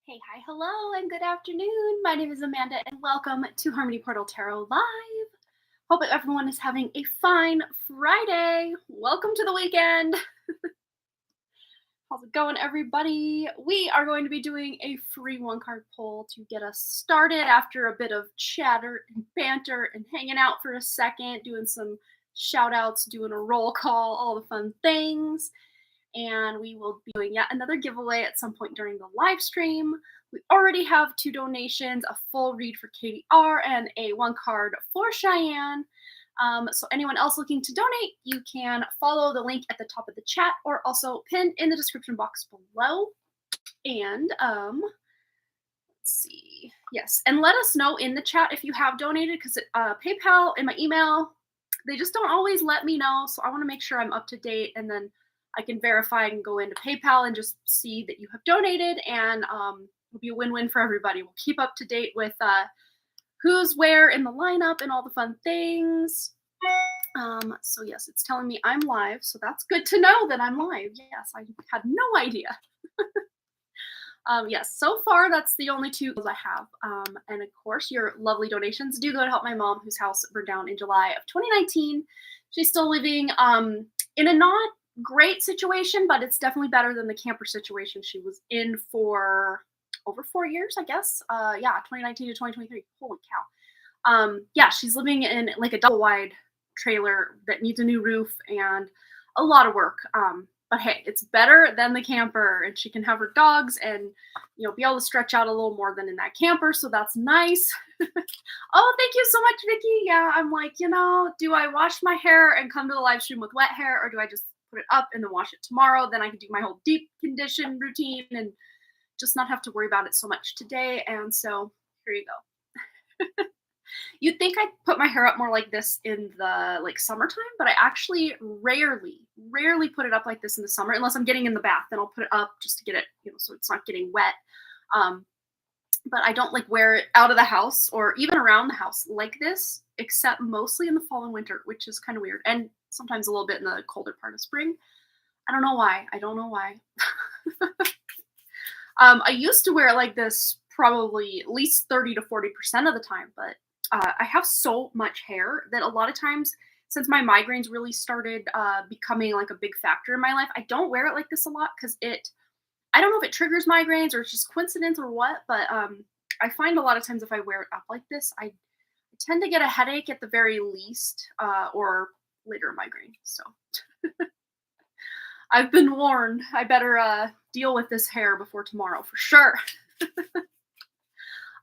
Hey, hi, hello, and good afternoon. My name is Amanda, and welcome to Harmony Portal Tarot Live. Hope that everyone is having a fine Friday. Welcome to the weekend. How's it going, everybody? We are going to be doing a free one card pull to get us started after a bit of chatter and banter and hanging out for a second, doing some shout outs, doing a roll call, all the fun things. And we will be doing yet another giveaway at some point during the live stream. We already have 2 donations, a full read for Katie R and a 1 card for Cheyenne. So anyone else looking to donate, you can follow the link at the top of the chat or also pinned in the description box below. And let's see. Yes, and let us know in the chat if you have donated, because PayPal and my email, they just don't always let me know. So I want to make sure I'm up to date, and then I can verify and go into PayPal and just see that you have donated, and it'll be a win-win for everybody. We'll keep up to date with who's where in the lineup and all the fun things. So yes, it's telling me I'm live, so that's good to know that I'm live. Yes, I had no idea. Yes, so far that's the only 2 I have. And of course, your lovely donations do go to help my mom, whose house burned down in July of 2019. She's still living in a not great situation, but it's definitely better than the camper situation she was in for over 4 years, I guess. 2019 to 2023. Holy cow. Yeah, she's living in like a double wide trailer that needs a new roof and a lot of work. But hey, it's better than the camper, and she can have her dogs and, be able to stretch out a little more than in that camper. So that's nice. Oh, thank you so much, Vicky. Yeah, I'm like, do I wash my hair and come to the live stream with wet hair, or do I just put it up and then wash it tomorrow? Then I can do my whole deep condition routine and just not have to worry about it so much today. And so here you go. You'd think I'd put my hair up more like this in the summertime, but I actually rarely put it up like this in the summer, unless I'm getting in the bath. Then I'll put it up just to get it, so it's not getting wet. But I don't wear it out of the house or even around the house like this, except mostly in the fall and winter, which is kind of weird. And sometimes a little bit in the colder part of spring. I don't know why. I used to wear it like this probably at least 30 to 40% of the time, but I have so much hair that a lot of times, since my migraines really started becoming like a big factor in my life, I don't wear it like this a lot, because I don't know if it triggers migraines or it's just coincidence or what, but I find a lot of times if I wear it up like this, I tend to get a headache at the very least, or later migraine. So I've been warned. I better deal with this hair before tomorrow for sure.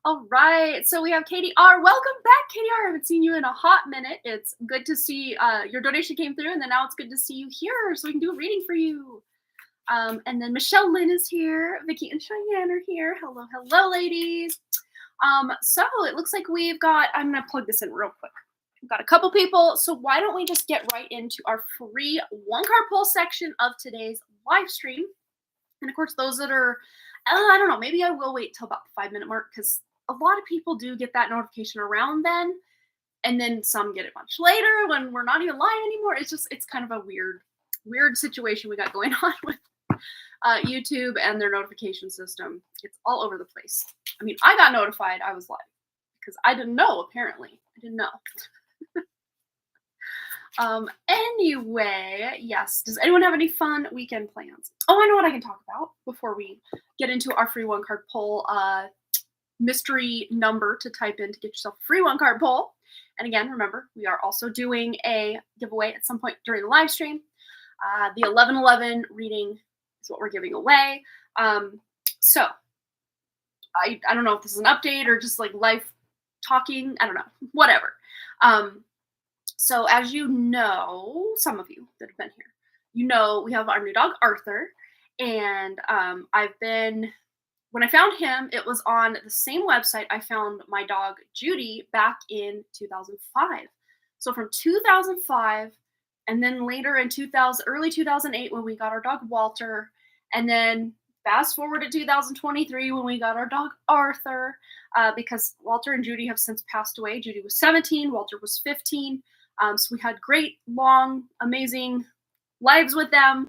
All right, so we have Katie R. Welcome back, Katie R. I haven't seen you in a hot minute. It's good to see your donation came through, and then now it's good to see you here so we can do a reading for you. And then Michelle Lynn is here. Vicky and Cheyenne are here. Hello, ladies. So it looks like we've got, I'm going to plug this in real quick. We've got a couple people, so why don't we just get right into our free 1 card pull section of today's live stream. And of course, those that are, I don't know, maybe I will wait till about the 5-minute mark, because a lot of people do get that notification around then, and then some get it much later when we're not even live anymore. It's kind of a weird situation we got going on with YouTube and their notification system. It's all over the place. I mean, I got notified I was live because I didn't know, apparently. I didn't know. Anyway, yes. Does anyone have any fun weekend plans? Oh, I know what I can talk about before we get into our free 1 card pull. Mystery number to type in to get yourself a free 1 card pull. And again, remember, we are also doing a giveaway at some point during the live stream. The 11/11 reading is what we're giving away. So I don't know if this is an update or just life talking. I don't know. Whatever. So as you know, some of you that have been here, we have our new dog, Arthur. And when I found him, it was on the same website I found my dog, Judy, back in 2005. So from 2005, and then later in early 2008, when we got our dog, Walter, and then fast forward to 2023 when we got our dog, Arthur, because Walter and Judy have since passed away. Judy was 17, Walter was 15. So we had great, long, amazing lives with them.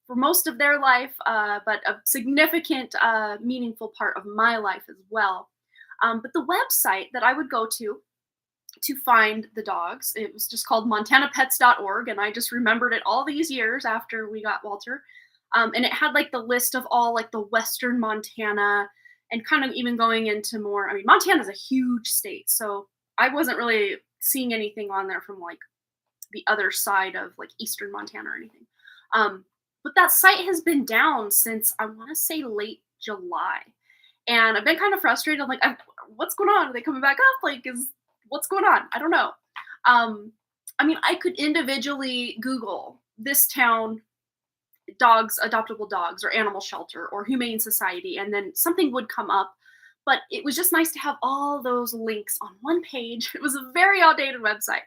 for most of their life, but a significant, meaningful part of my life as well. But the website that I would go to find the dogs, it was just called montanapets.org, and I just remembered it all these years after we got Walter. And it had like the list of all like the Western Montana, and kind of even going into more. I mean, Montana's a huge state, so I wasn't really seeing anything on there from like the other side of like Eastern Montana or anything. Um, but that site has been down since I want to say late July, and I've been kind of frustrated. I'm like, what's going on? Are they coming back up? Like, is what's going on? I don't know. Um, I mean, I could individually Google this town dogs, adoptable dogs, or animal shelter, or humane society, and then something would come up. But it was just nice to have all those links on one page. It was a very outdated website.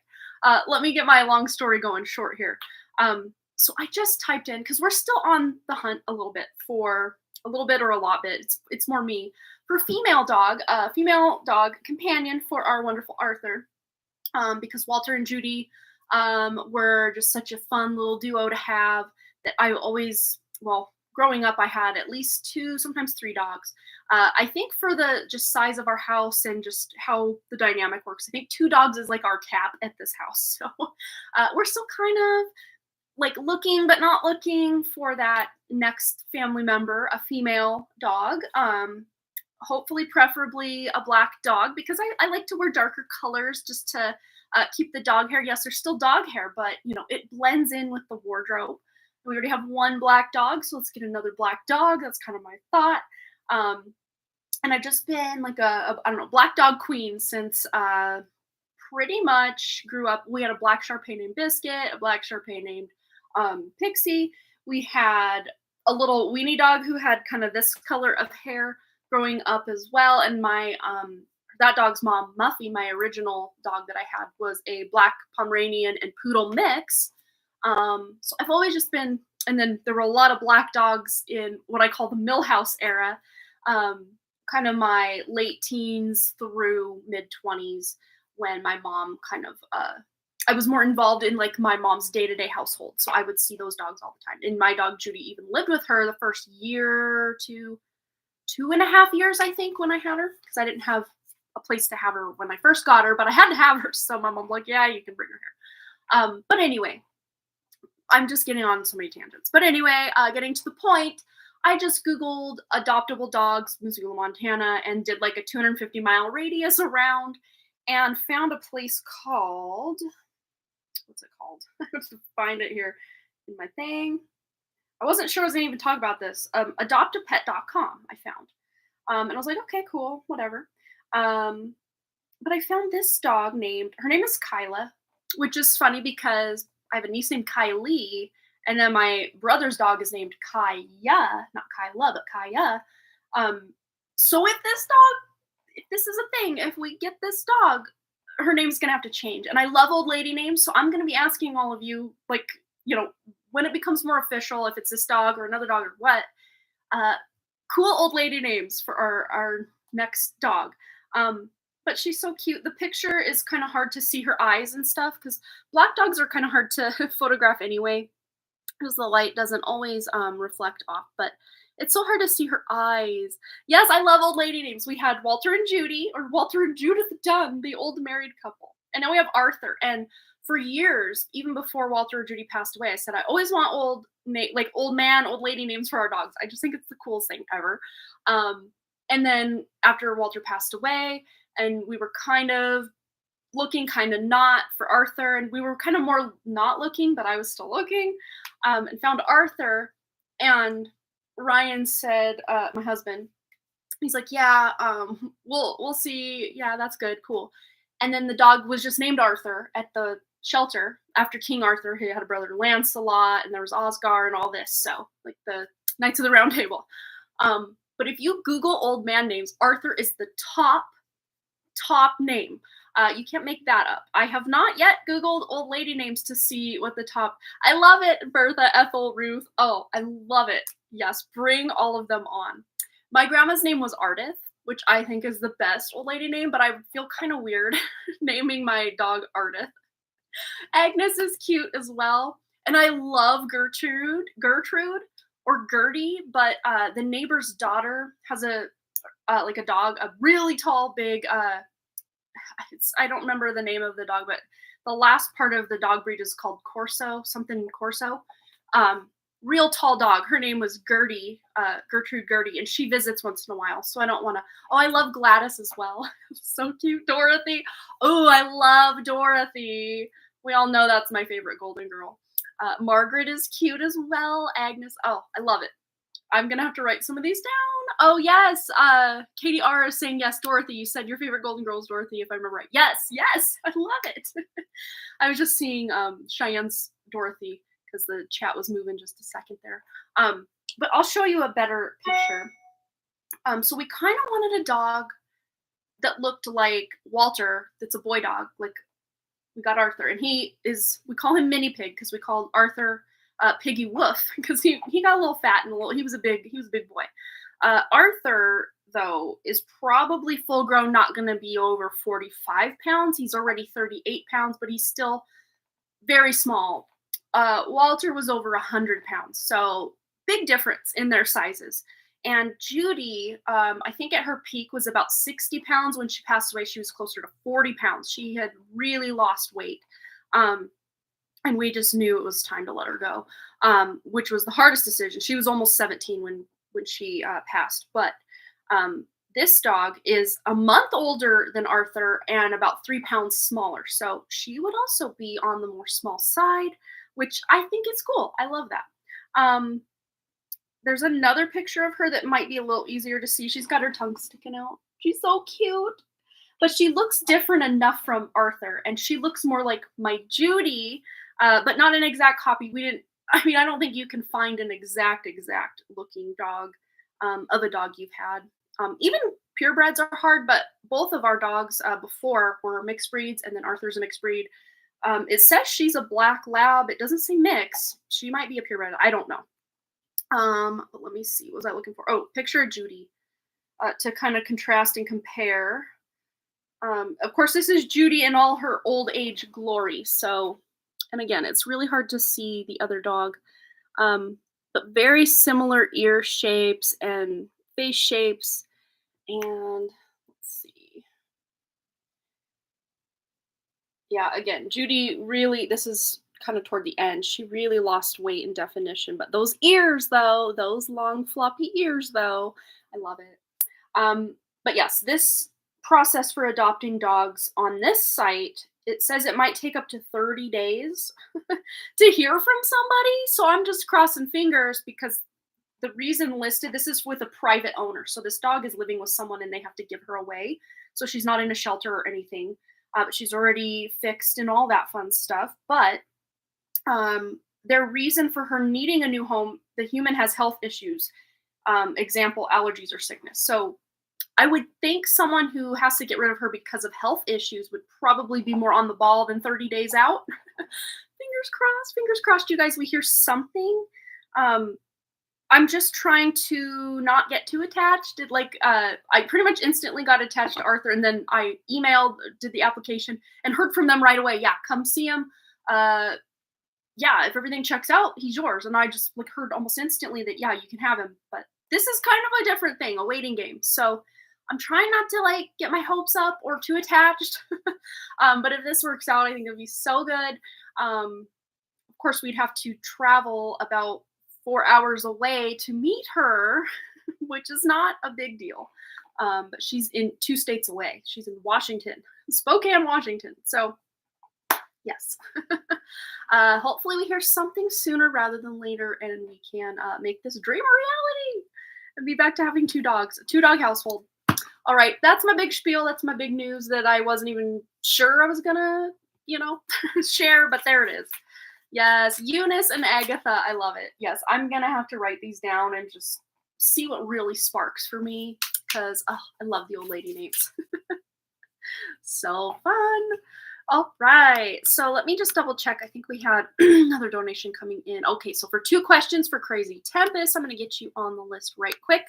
Let me get my long story going short here. So I just typed in, because we're still on the hunt a little bit for a little bit or a lot bit. It's more me for female dog companion for our wonderful Arthur, because Walter and Judy were just such a fun little duo to have. That I always, well, growing up, I had at least 2, sometimes 3 dogs. I think for the just size of our house and just how the dynamic works, I think 2 dogs is like our cap at this house. So we're still kind of like looking, but not looking for that next family member, a female dog. Hopefully, preferably a black dog, because I like to wear darker colors just to keep the dog hair. Yes, there's still dog hair, but it blends in with the wardrobe. We already have 1 black dog, so let's get another black dog. That's kind of my thought. And I've just been like a I don't know, black dog queen since pretty much grew up. We had a black Shar-Pei named Biscuit, a black Shar-Pei named Pixie. We had a little weenie dog who had kind of this color of hair growing up as well. And my that dog's mom, Muffy, my original dog that I had, was a black Pomeranian and poodle mix. So I've always just been, and then there were a lot of black dogs in what I call the Millhouse era, kind of my late teens through mid 20s, when my mom kind of, I was more involved in like my mom's day-to-day household. So I would see those dogs all the time. And my dog Judy even lived with her the first year to 2.5 years, I think, when I had her, because I didn't have a place to have her when I first got her, but I had to have her. So my mom's like, yeah, you can bring her here. But anyway, I'm just getting on so many tangents. But anyway, getting to the point, I just Googled adoptable dogs, Missoula, Montana, and did like a 250-mile radius around, and found a place called, what's it called? I have to find it here in my thing. I wasn't sure I was going to even talk about this. Adoptapet.com I found. And I was like, okay, cool, whatever. But I found this dog her name is Kyla, which is funny because I have a niece named Kylie, and then my brother's dog is named Kaya, not Kyla, but Kaya. So if this is a thing, if we get this dog, her name's gonna have to change. And I love old lady names, so I'm gonna be asking all of you, like, when it becomes more official, if it's this dog or another dog or what, cool old lady names for our next dog. But she's so cute. The picture is kind of hard to see her eyes and stuff, because black dogs are kind of hard to photograph anyway, because the light doesn't always reflect off. But it's so hard to see her eyes. Yes, I love old lady names. We had Walter and Judy, or Walter and Judith Dunn, the old married couple. And now we have Arthur. And for years, even before Walter or Judy passed away, I said, I always want old man, old lady names for our dogs. I just think it's the coolest thing ever. And then after Walter passed away, and we were kind of looking, kind of not, for Arthur, and we were kind of more not looking, but I was still looking, and found Arthur. And Ryan said, my husband, he's like, yeah, we'll see. Yeah, that's good, cool. And then the dog was just named Arthur at the shelter after King Arthur. He had a brother Lancelot, and there was Oscar and all this. So like the Knights of the Round Table. But if you Google old man names, Arthur is the top name. You can't make that up. I have not yet Googled old lady names to see what the top. I love it. Bertha, Ethel, Ruth. Oh, I love it. Yes, bring all of them on. My grandma's name was Ardith, which I think is the best old lady name, but I feel kind of weird naming my dog Ardith. Agnes is cute as well. And I love Gertrude. or Gertie, but the neighbor's daughter has a like a dog, a really tall, big. I don't remember the name of the dog, but the last part of the dog breed is called Corso, something Corso. Real tall dog. Her name was Gertie, Gertrude Gertie, and she visits once in a while. So I don't want to. Oh, I love Gladys as well. So cute. Dorothy. Oh, I love Dorothy. We all know that's my favorite golden girl. Margaret is cute as well. Agnes. Oh, I love it. I'm gonna have to write some of these down. Oh yes, Katie R is saying yes. Dorothy, you said your favorite golden girl is Dorothy, if I remember right. Yes, I love it. I was just seeing Cheyenne's Dorothy because the chat was moving just a second there. But I'll show you a better picture. So we kind of wanted a dog that looked like Walter. That's a boy dog. Like we got Arthur, and we call him Mini Pig because we called Arthur Piggy Woof because he got a little fat and he was a big boy. Arthur though is probably full grown, not going to be over 45 pounds. He's already 38 pounds, but he's still very small. Walter was over 100 pounds, so big difference in their sizes. And Judy, I think at her peak was about 60 pounds. When she passed away, she was closer to 40 pounds. She had really lost weight. And we just knew it was time to let her go, which was the hardest decision. She was almost 17 when she passed. But this dog is a month older than Arthur and about 3 pounds smaller. So she would also be on the more small side, which I think is cool. I love that. There's another picture of her that might be a little easier to see. She's got her tongue sticking out. She's so cute. But she looks different enough from Arthur. And she looks more like my Judy, but not an exact copy. I don't think you can find an exact looking dog of a dog you've had. Even purebreds are hard, but both of our dogs before were mixed breeds, and then Arthur's a mixed breed. It says she's a black lab. It doesn't say mix. She might be a purebred. I don't know. But let me see. What was I looking for? Oh, picture of Judy to kind of contrast and compare. Of course, this is Judy in all her old age glory. So, and again, it's really hard to see the other dog, but very similar ear shapes and face shapes. And let's see. Yeah, again, Judy really, this is kind of toward the end, she really lost weight in definition. But those ears, though, those long floppy ears, though, I love it. But yes, this process for adopting dogs on this site, it says it might take up to 30 days to hear from somebody. So I'm just crossing fingers because the reason listed, this is with a private owner. So this dog is living with someone and they have to give her away. So she's not in a shelter or anything. But she's already fixed and all that fun stuff. But their reason for her needing a new home, the human has health issues, example, allergies or sickness. So I would think someone who has to get rid of her because of health issues would probably be more on the ball than 30 days out. Fingers crossed, you guys, we hear something. I'm just trying to not get too attached. I pretty much instantly got attached to Arthur, and then I emailed, did the application, and heard from them right away. Yeah, come see him. Yeah, if everything checks out, he's yours. And I just heard almost instantly that, yeah, you can have him. But this is kind of a different thing, a waiting game. So I'm trying not to get my hopes up or too attached. But if this works out, I think it'll be so good. Of course, we'd have to travel about 4 hours away to meet her, which is not a big deal. But she's in 2 states away. She's in Washington, Spokane, Washington. So yes. Hopefully we hear something sooner rather than later, and we can make this dream a reality and be back to having 2 dogs, a 2-dog household. All right, that's my big spiel. That's my big news that I wasn't even sure I was gonna, share, but there it is. Yes, Eunice and Agatha, I love it. Yes, I'm gonna have to write these down and just see what really sparks for me, because I love the old lady names. So fun. All right, so let me just double check. I think we had another donation coming in. Okay, so for 2 questions for Crazy Tempest, I'm going to get you on the list right quick.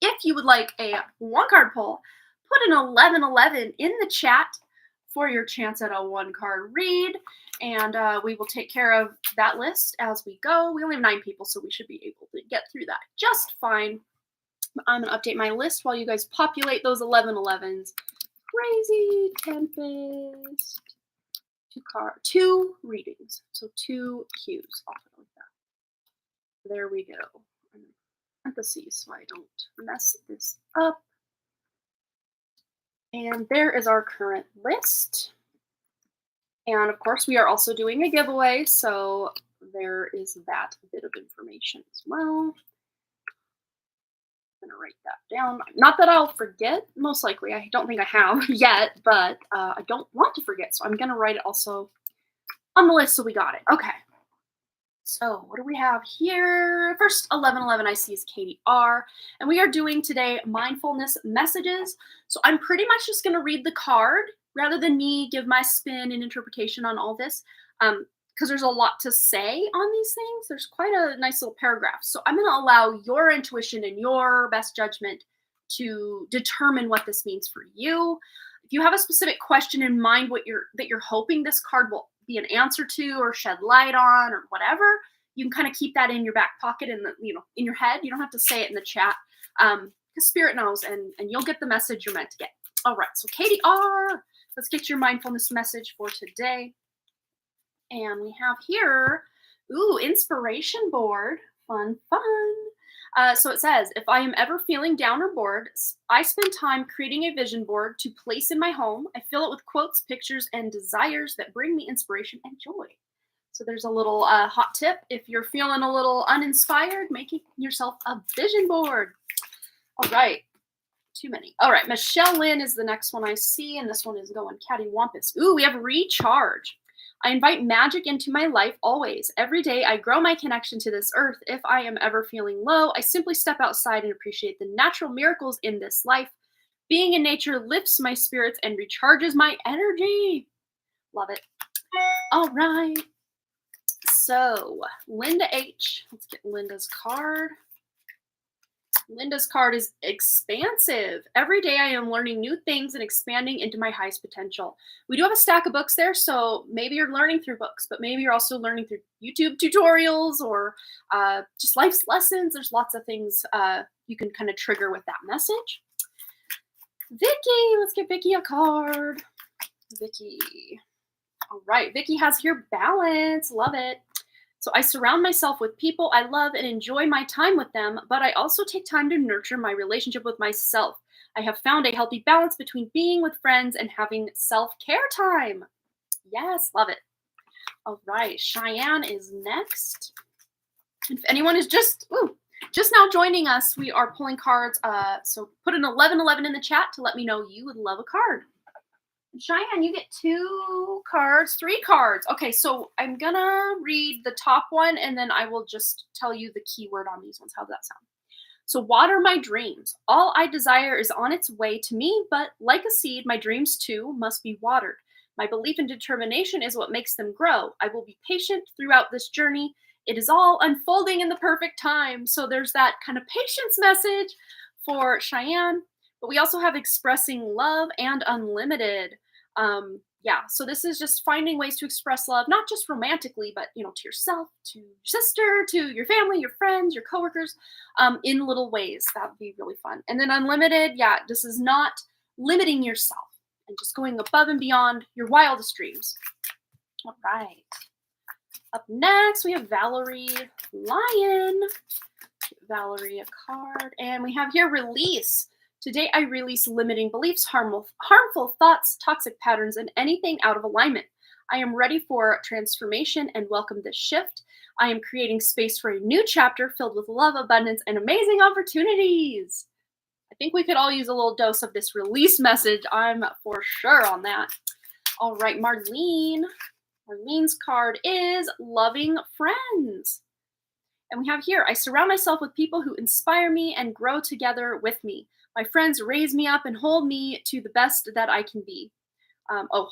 If you would like a 1-card poll, put an 1111 in the chat for your chance at a 1-card read. And we will take care of that list as we go. We only have 9 people, so we should be able to get through that just fine. I'm going to update my list while you guys populate those 1111s. Crazy Tempest. 2 readings. So 2 cues. Off like that. There we go. Parentheses so I don't mess this up. And there is our current list. And of course, we are also doing a giveaway, so there is that bit of information as well. I'm going to write that down. Not that I'll forget, most likely. I don't think I have yet, but I don't want to forget, so I'm going to write it also on the list so we got it. Okay. So what do we have here? First 1111 I see is Katie R. And we are doing today mindfulness messages. So I'm pretty much just going to read the card rather than me give my spin and interpretation on all this. Because there's a lot to say on these things. There's quite a nice little paragraph. So I'm going to allow your intuition and your best judgment to determine what this means for you. If you have a specific question in mind that you're hoping this card will be an answer to or shed light on or whatever, you can kind of keep that in your back pocket and in your head. You don't have to say it in the chat because Spirit knows and you'll get the message you're meant to get. All right, so Katie R, let's get your mindfulness message for today. And we have here, inspiration board, fun. So it says, if I am ever feeling down or bored, I spend time creating a vision board to place in my home. I fill it with quotes, pictures, and desires that bring me inspiration and joy. So there's a little hot tip. If you're feeling a little uninspired, making yourself a vision board. All right. Too many. All right. Michelle Lynn is the next one I see, and this one is going cattywampus. We have recharge. I invite magic into my life always. Every day I grow my connection to this earth. If I am ever feeling low, I simply step outside and appreciate the natural miracles in this life. Being in nature lifts my spirits and recharges my energy. Love it. All right. So, Linda H. Let's get Linda's card. Linda's card is expansive. Every day I am learning new things and expanding into my highest potential. We do have a stack of books there, so maybe you're learning through books, but maybe you're also learning through YouTube tutorials or just life's lessons. There's lots of things you can kind of trigger with that message. Vicky, let's get Vicky a card. Vicky. All right, Vicky has here balance. Love it. So I surround myself with people I love and enjoy my time with them, but I also take time to nurture my relationship with myself. I have found a healthy balance between being with friends and having self-care time. Yes, love it. All right, Cheyenne is next. If anyone is just now joining us, we are pulling cards. So put an 1111 in the chat to let me know you would love a card. Cheyenne, you get 2 cards, 3 cards. Okay, so I'm gonna read the top one and then I will just tell you the keyword on these ones. How does that sound? So water my dreams. All I desire is on its way to me, but like a seed, my dreams too must be watered. My belief and determination is what makes them grow. I will be patient throughout this journey. It is all unfolding in the perfect time. So there's that kind of patience message for Cheyenne. But we also have expressing love and unlimited. So this is just finding ways to express love, not just romantically, but, to yourself, to your sister, to your family, your friends, your coworkers, in little ways. That would be really fun. And then unlimited, this is not limiting yourself and just going above and beyond your wildest dreams. All right. Up next, we have Valerie Lyon. Give Valerie a card. And we have here release. Today, I release limiting beliefs, harmful thoughts, toxic patterns, and anything out of alignment. I am ready for transformation and welcome this shift. I am creating space for a new chapter filled with love, abundance, and amazing opportunities. I think we could all use a little dose of this release message. I'm for sure on that. All right, Marlene. Marlene's card is loving friends. And we have here, I surround myself with people who inspire me and grow together with me. My friends raise me up and hold me to the best that I can be. To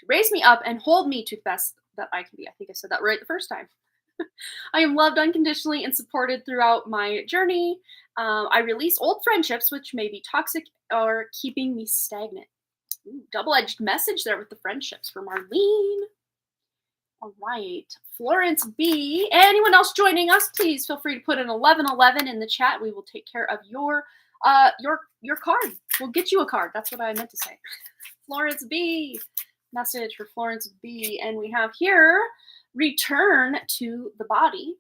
raise me up and hold me to the best that I can be. I think I said that right the first time. I am loved unconditionally and supported throughout my journey. I release old friendships, which may be toxic or keeping me stagnant. Ooh, double-edged message there with the friendships for Marlene. All right, Florence B. Anyone else joining us, please feel free to put an 1111 in the chat. We will take care of your card. We'll get you a card. That's what I meant to say. Florence B. Message for Florence B. And we have here, return to the body.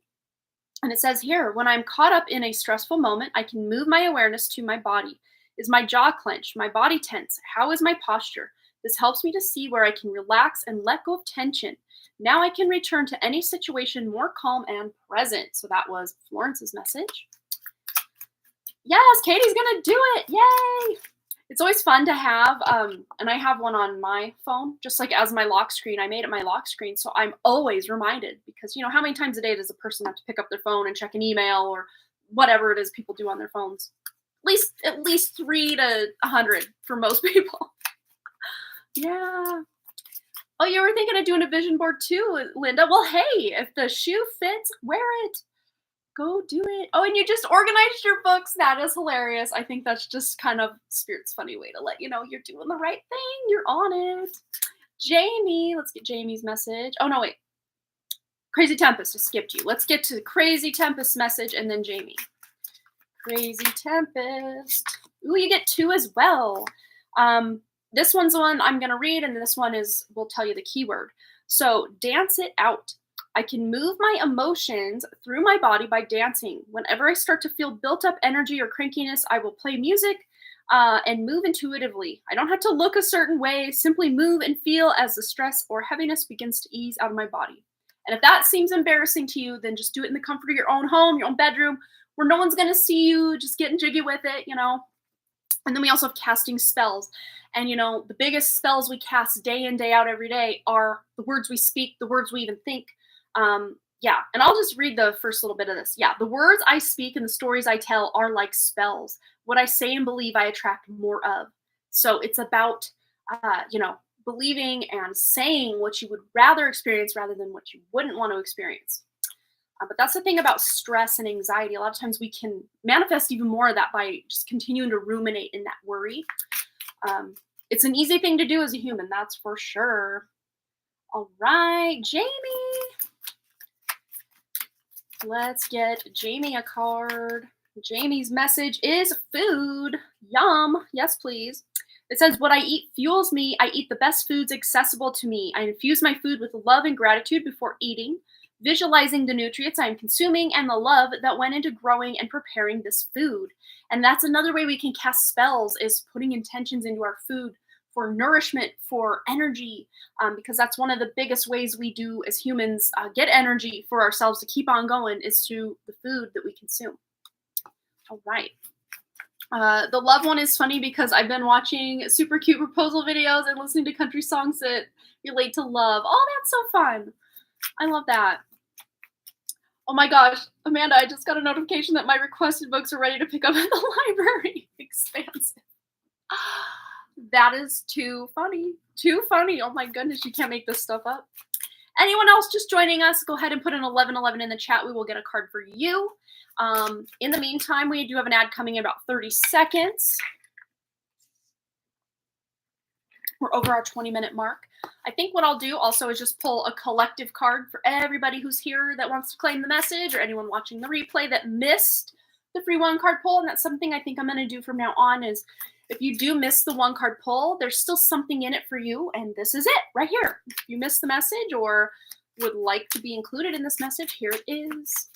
And it says here, when I'm caught up in a stressful moment, I can move my awareness to my body. Is my jaw clenched? My body tense? How is my posture? This helps me to see where I can relax and let go of tension. Now I can return to any situation more calm and present. So that was Florence's message. Yes, Katie's gonna do it. Yay! It's always fun to have, and I have one on my phone, just like as my lock screen. I made it my lock screen, so I'm always reminded because, you know, how many times a day does a person have to pick up their phone and check an email or whatever it is people do on their phones? At least 3 to 100 for most people. Yeah. Oh, you were thinking of doing a vision board too, Linda? Well, hey, if the shoe fits, wear it. Go do it. Oh, and you just organized your books. That is hilarious. I think that's just kind of Spirit's funny way to let you know you're doing the right thing. You're on it. Jamie, let's get Jamie's message. Oh, no, wait. Crazy Tempest, I skipped you. Let's get to the Crazy Tempest message and then Jamie. Crazy Tempest. Ooh, you get 2 as well. This one's the one I'm going to read, and this one will tell you the keyword. So, dance it out. I can move my emotions through my body by dancing. Whenever I start to feel built up energy or crankiness, I will play music and move intuitively. I don't have to look a certain way, simply move and feel as the stress or heaviness begins to ease out of my body. And if that seems embarrassing to you, then just do it in the comfort of your own home, your own bedroom, where no one's going to see you, just getting jiggy with it, you know. And then we also have casting spells. And, you know, the biggest spells we cast day in, day out, every day are the words we speak, the words we even think. Yeah, and I'll just read the first little bit of this. Yeah, the words I speak and the stories I tell are like spells. What I say and believe, I attract more of. So it's about, you know, believing and saying what you would rather experience rather than what you wouldn't want to experience. But that's the thing about stress and anxiety. A lot of times we can manifest even more of that by just continuing to ruminate in that worry. It's an easy thing to do as a human, that's for sure. All right, Jamie. Let's get Jamie a card. Jamie's message is food. Yum. Yes, please. It says, what I eat fuels me. I eat the best foods accessible to me. I infuse my food with love and gratitude before eating, visualizing the nutrients I am consuming and the love that went into growing and preparing this food. And that's another way we can cast spells, is putting intentions into our food for nourishment, for energy, because that's one of the biggest ways we do as humans get energy for ourselves to keep on going, is through the food that we consume. All right. The love one is funny because I've been watching super cute proposal videos and listening to country songs that relate to love. Oh, that's so fun. I love that. Oh my gosh, Amanda, I just got a notification that my requested books are ready to pick up at the library. Expansive. That is too funny. Too funny. Oh my goodness, you can't make this stuff up. Anyone else just joining us, go ahead and put an 1111 in the chat. We will get a card for you. In the meantime, we do have an ad coming in about 30 seconds. We're over our 20-minute mark. I think what I'll do also is just pull a collective card for everybody who's here that wants to claim the message, or anyone watching the replay that missed the free 1-card pull. And that's something I think I'm going to do from now on, is if you do miss the 1-card pull, there's still something in it for you. And this is it right here. If you missed the message or would like to be included in this message, here it is.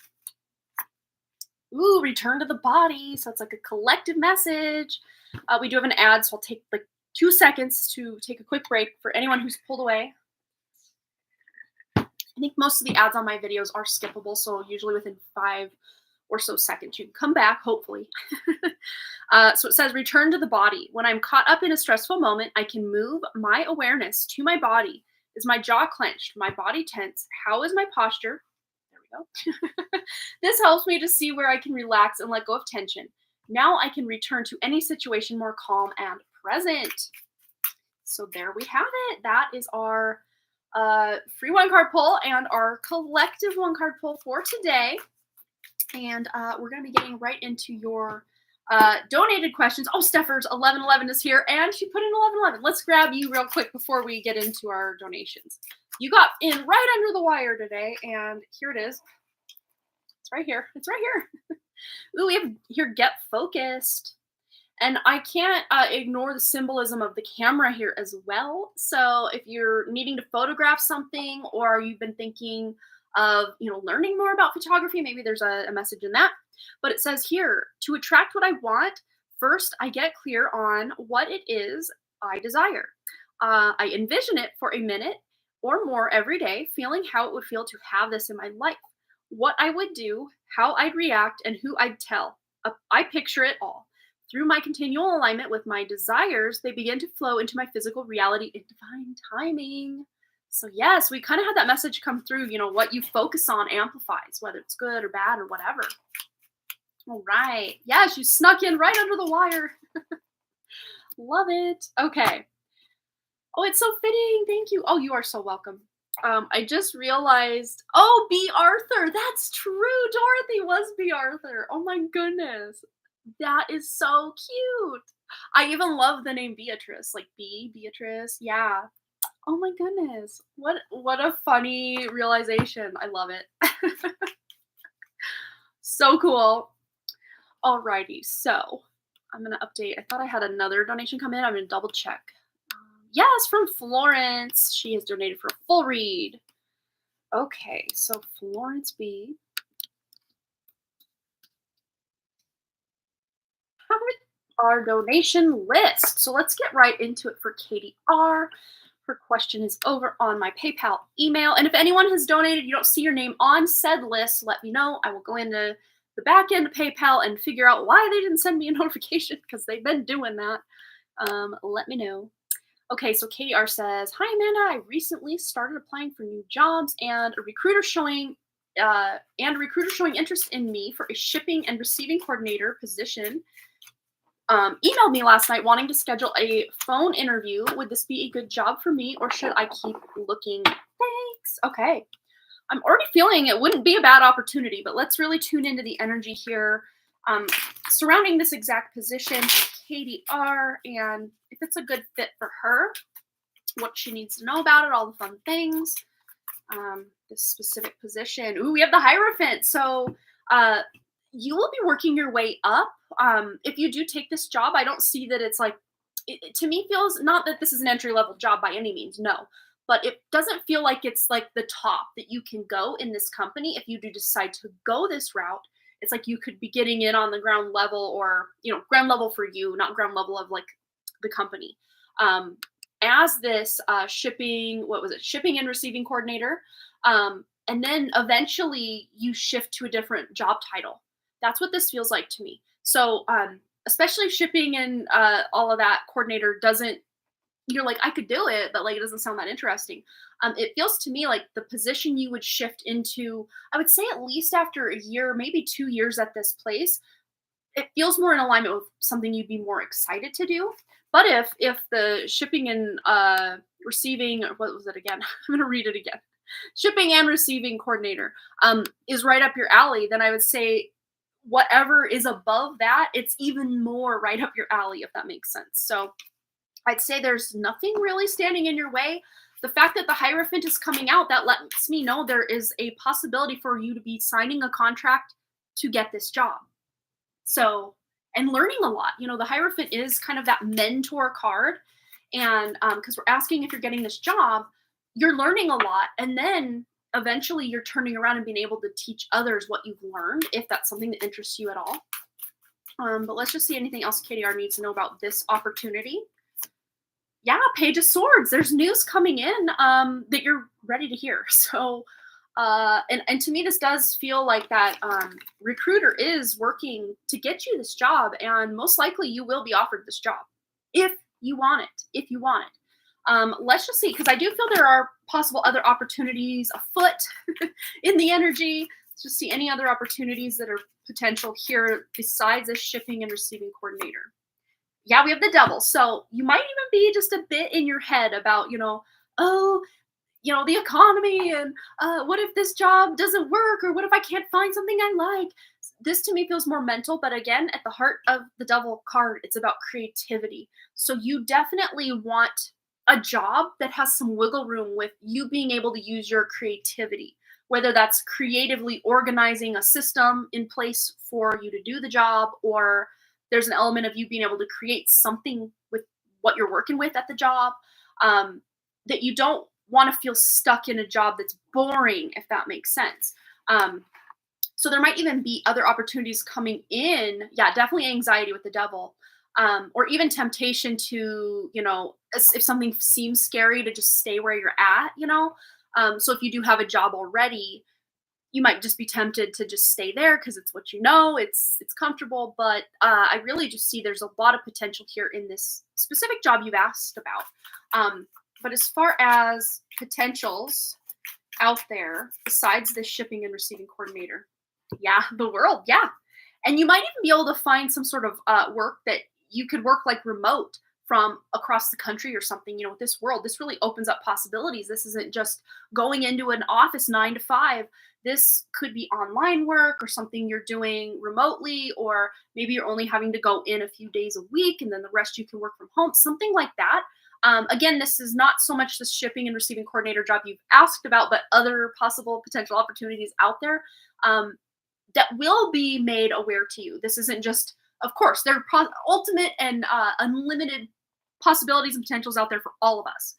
Ooh, return to the body. So it's like a collective message. We do have an ad, so I'll take like 2 seconds to take a quick break for anyone who's pulled away. I think most of the ads on my videos are skippable, so usually within 5 or so seconds you can come back, hopefully. So it says, return to the body. When I'm caught up in a stressful moment, I can move my awareness to my body. Is my jaw clenched? My body tense? How is my posture? There we go. This helps me to see where I can relax and let go of tension. Now I can return to any situation more calm and present. So there we have it. That is our free 1-card pull and our collective 1-card pull for today. And we're going to be getting right into your Donated questions. Oh, Steffers 1111 is here, and she put in 1111. Let's grab you real quick before we get into our donations. You got in right under the wire today, and here it is. It's right here. It's right here. Ooh, we have here, get focused. And I can't ignore the symbolism of the camera here as well. So if you're needing to photograph something, or you've been thinking of, learning more about photography, maybe there's a message in that. But it says here, to attract what I want, first I get clear on what it is I desire. I envision it for a minute or more every day, feeling how it would feel to have this in my life, what I would do, how I'd react, and who I'd tell. I picture it all. Through my continual alignment with my desires, they begin to flow into my physical reality in divine timing. So yes, we kind of had that message come through, what you focus on amplifies, whether it's good or bad or whatever. All right. Yes, you snuck in right under the wire. Love it. Okay. Oh, it's so fitting. Thank you. Oh, you are so welcome. I just realized, oh, B. Arthur. That's true. Dorothy was B. Arthur. Oh my goodness. That is so cute. I even love the name Beatrice, like Beatrice. Yeah. Oh my goodness. What a funny realization. I love it. So cool. Alrighty, so I'm gonna update. I thought I had another donation come in. I'm gonna double check. Yes, from Florence. She has donated for a full read. Okay, so Florence B. How is our donation list? So let's get right into it for Katie R. Her question is over on my PayPal email. And if anyone has donated, you don't see your name on said list, let me know. I will go into the back end of PayPal and figure out why they didn't send me a notification, because they've been doing that. Let me know. Okay, so Katie R says, hi Amanda, I recently started applying for new jobs, and a recruiter showing interest in me for a shipping and receiving coordinator position. Emailed me last night wanting to schedule a phone interview. Would this be a good job for me, or should I keep looking? Thanks. Okay. I'm already feeling it wouldn't be a bad opportunity, but let's really tune into the energy here surrounding this exact position for Katie R. And if it's a good fit for her, what she needs to know about it, all the fun things, this specific position. Ooh, we have the Hierophant. So you will be working your way up. If you do take this job, I don't see that it's like, it to me feels not that this is an entry level job by any means, no, but it doesn't feel like it's like the top that you can go in this company. If you do decide to go this route, it's like you could be getting in on the ground level, or, ground level for you, not ground level of like the company. As this shipping and receiving coordinator. And then eventually you shift to a different job title. That's what this feels like to me. So especially shipping and all of that coordinator doesn't, you're like, I could do it, but like, it doesn't sound that interesting. It feels to me like the position you would shift into, I would say at least after a year, maybe 2 years at this place, it feels more in alignment with something you'd be more excited to do. But if the shipping and receiving, what was it again? I'm going to read it again. Shipping and receiving coordinator is right up your alley, then I would say whatever is above that, it's even more right up your alley, if that makes sense. So I'd say there's nothing really standing in your way. The fact that the Hierophant is coming out, that lets me know there is a possibility for you to be signing a contract to get this job. So, and learning a lot. The Hierophant is kind of that mentor card. And because we're asking if you're getting this job, you're learning a lot. And then eventually you're turning around and being able to teach others what you've learned, if that's something that interests you at all. But let's just see anything else KDR needs to know about this opportunity. Yeah, Page of Swords. There's news coming in that you're ready to hear. So, and to me, this does feel like that recruiter is working to get you this job, and most likely you will be offered this job if you want it. Let's just see, because I do feel there are possible other opportunities afoot in the energy. Let's just see any other opportunities that are potential here besides a shipping and receiving coordinator. Yeah, we have the Devil. So you might even be just a bit in your head about, the economy, and what if this job doesn't work, or what if I can't find something I like? this to me feels more mental, but again, at the heart of the devil card, it's about creativity. So you definitely want a job that has some wiggle room with you being able to use your creativity, whether that's creatively organizing a system in place for you to do the job, or there's an element of you being able to create something with what you're working with at the job, um, that you don't want to feel stuck in a job that's boring, if that makes sense. So there might even be other opportunities coming in. Yeah, definitely anxiety with the devil. Or even temptation to, if something seems scary, to just stay where you're at. So if you do have a job already, you might just be tempted to just stay there because it's what you know, it's comfortable. But I really just see there's a lot of potential here in this specific job you've asked about. But as far as potentials out there, besides this shipping and receiving coordinator, yeah, the world, yeah. And you might even be able to find some sort of work that you could work like remote from across the country or something. With this world, this really opens up possibilities. This isn't just going into an office 9 to 5. This could be online work or something you're doing remotely, or maybe you're only having to go in a few days a week and then the rest you can work from home, something like that. Again, this is not so much the shipping and receiving coordinator job you've asked about, but other possible potential opportunities out there that will be made aware to you. This isn't just, of course, there are ultimate and unlimited possibilities and potentials out there for all of us.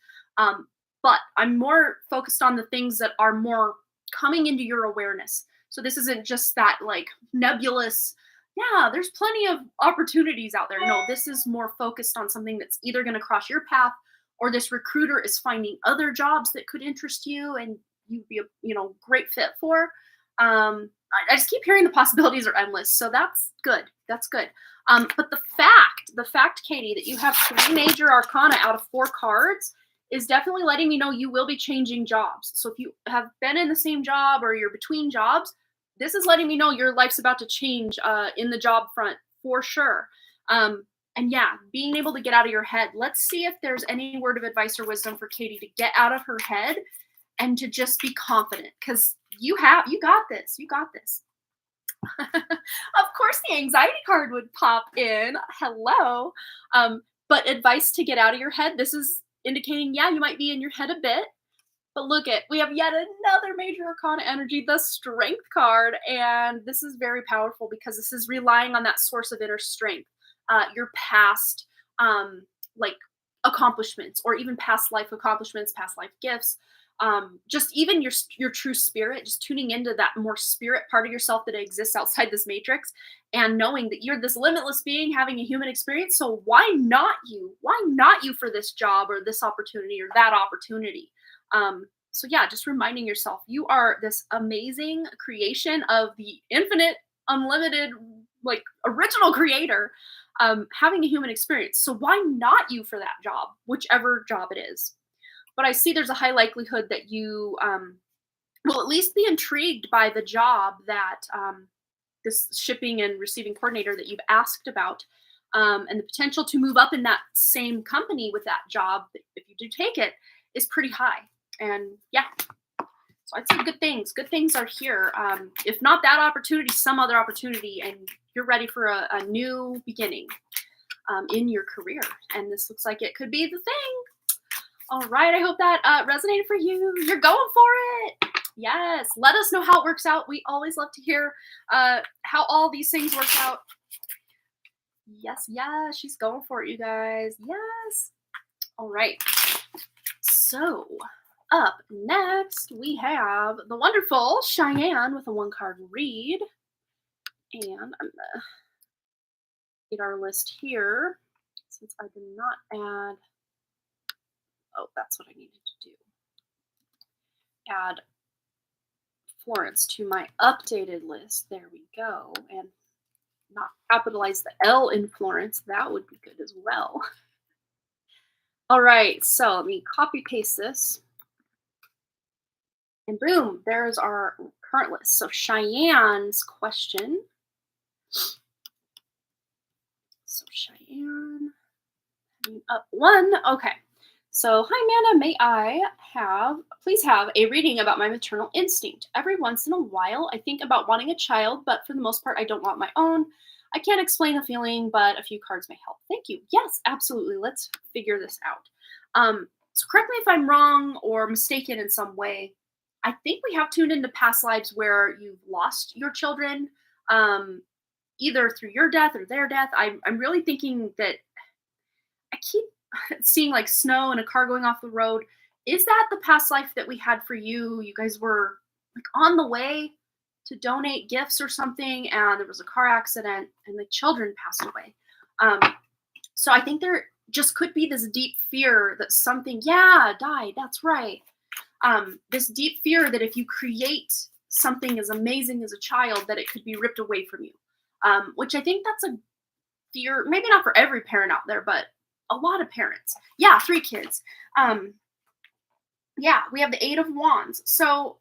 But I'm more focused on the things that are more coming into your awareness. So this isn't just that like nebulous, yeah, there's plenty of opportunities out there. No, this is more focused on something that's either going to cross your path, or this recruiter is finding other jobs that could interest you and you'd be a great fit for. I just keep hearing the possibilities are endless, so that's good. That's good. But the fact, Katie, that you have 3 major arcana out of 4 cards is definitely letting me know you will be changing jobs. So if you have been in the same job or you're between jobs, this is letting me know your life's about to change in the job front for sure. And yeah, being able to get out of your head. Let's see if there's any word of advice or wisdom for Katie to get out of her head and to just be confident, because you got this. You got this. Of course, the anxiety card would pop in. Hello. But advice to get out of your head. This is indicating, yeah, you might be in your head a bit. But look we have yet another major arcana energy, the strength card. And this is very powerful because this is relying on that source of inner strength, your past like accomplishments, or even past life accomplishments, past life gifts. Just even your true spirit, just tuning into that more spirit part of yourself that exists outside this matrix, and knowing that you're this limitless being having a human experience. So why not you for this job or this opportunity or that opportunity? So yeah, just reminding yourself you are this amazing creation of the infinite, unlimited, like original creator, having a human experience. So why not you for that job, whichever job it is? But I see there's a high likelihood that you will at least be intrigued by the job that this shipping and receiving coordinator that you've asked about, and the potential to move up in that same company with that job, if you do take it, is pretty high. And yeah, so I'd say good things are here. If not that opportunity, some other opportunity, and you're ready for a new beginning in your career. And this looks like it could be the thing. All right, I hope that resonated for you. You're going for it. Yes, let us know how it works out. We always love to hear how all these things work out. Yes, she's going for it, you guys. Yes. All right. So up next, we have the wonderful Cheyenne with a 1-card read. And I'm going to get our list here since I did not add. Oh, that's what I needed to do. Add Florence to my updated list. There we go. And not capitalize the L in Florence. That would be good as well. All right, so let me copy paste this. And boom, there's our current list. So Cheyenne's question. So Cheyenne, up 1. Okay. So, hi Amanda, may I please have a reading about my maternal instinct? Every once in a while, I think about wanting a child, but for the most part, I don't want my own. I can't explain the feeling, but a few cards may help. Thank you. Yes, absolutely. Let's figure this out. So, correct me if I'm wrong or mistaken in some way. I think we have tuned into past lives where you've lost your children, um, either through your death or their death. I'm really thinking that I keep seeing like snow and a car going off the road. Is that the past life that we had for you? You guys were like on the way to donate gifts or something, and there was a car accident, and the children passed away. Um, so I think there just could be this deep fear that something, yeah, died. That's right. This deep fear that if you create something as amazing as a child, that it could be ripped away from you. Which I think that's a fear, maybe not for every parent out there, but a lot of parents. Yeah, 3 kids. Um, yeah, we have the 8 of Wands. So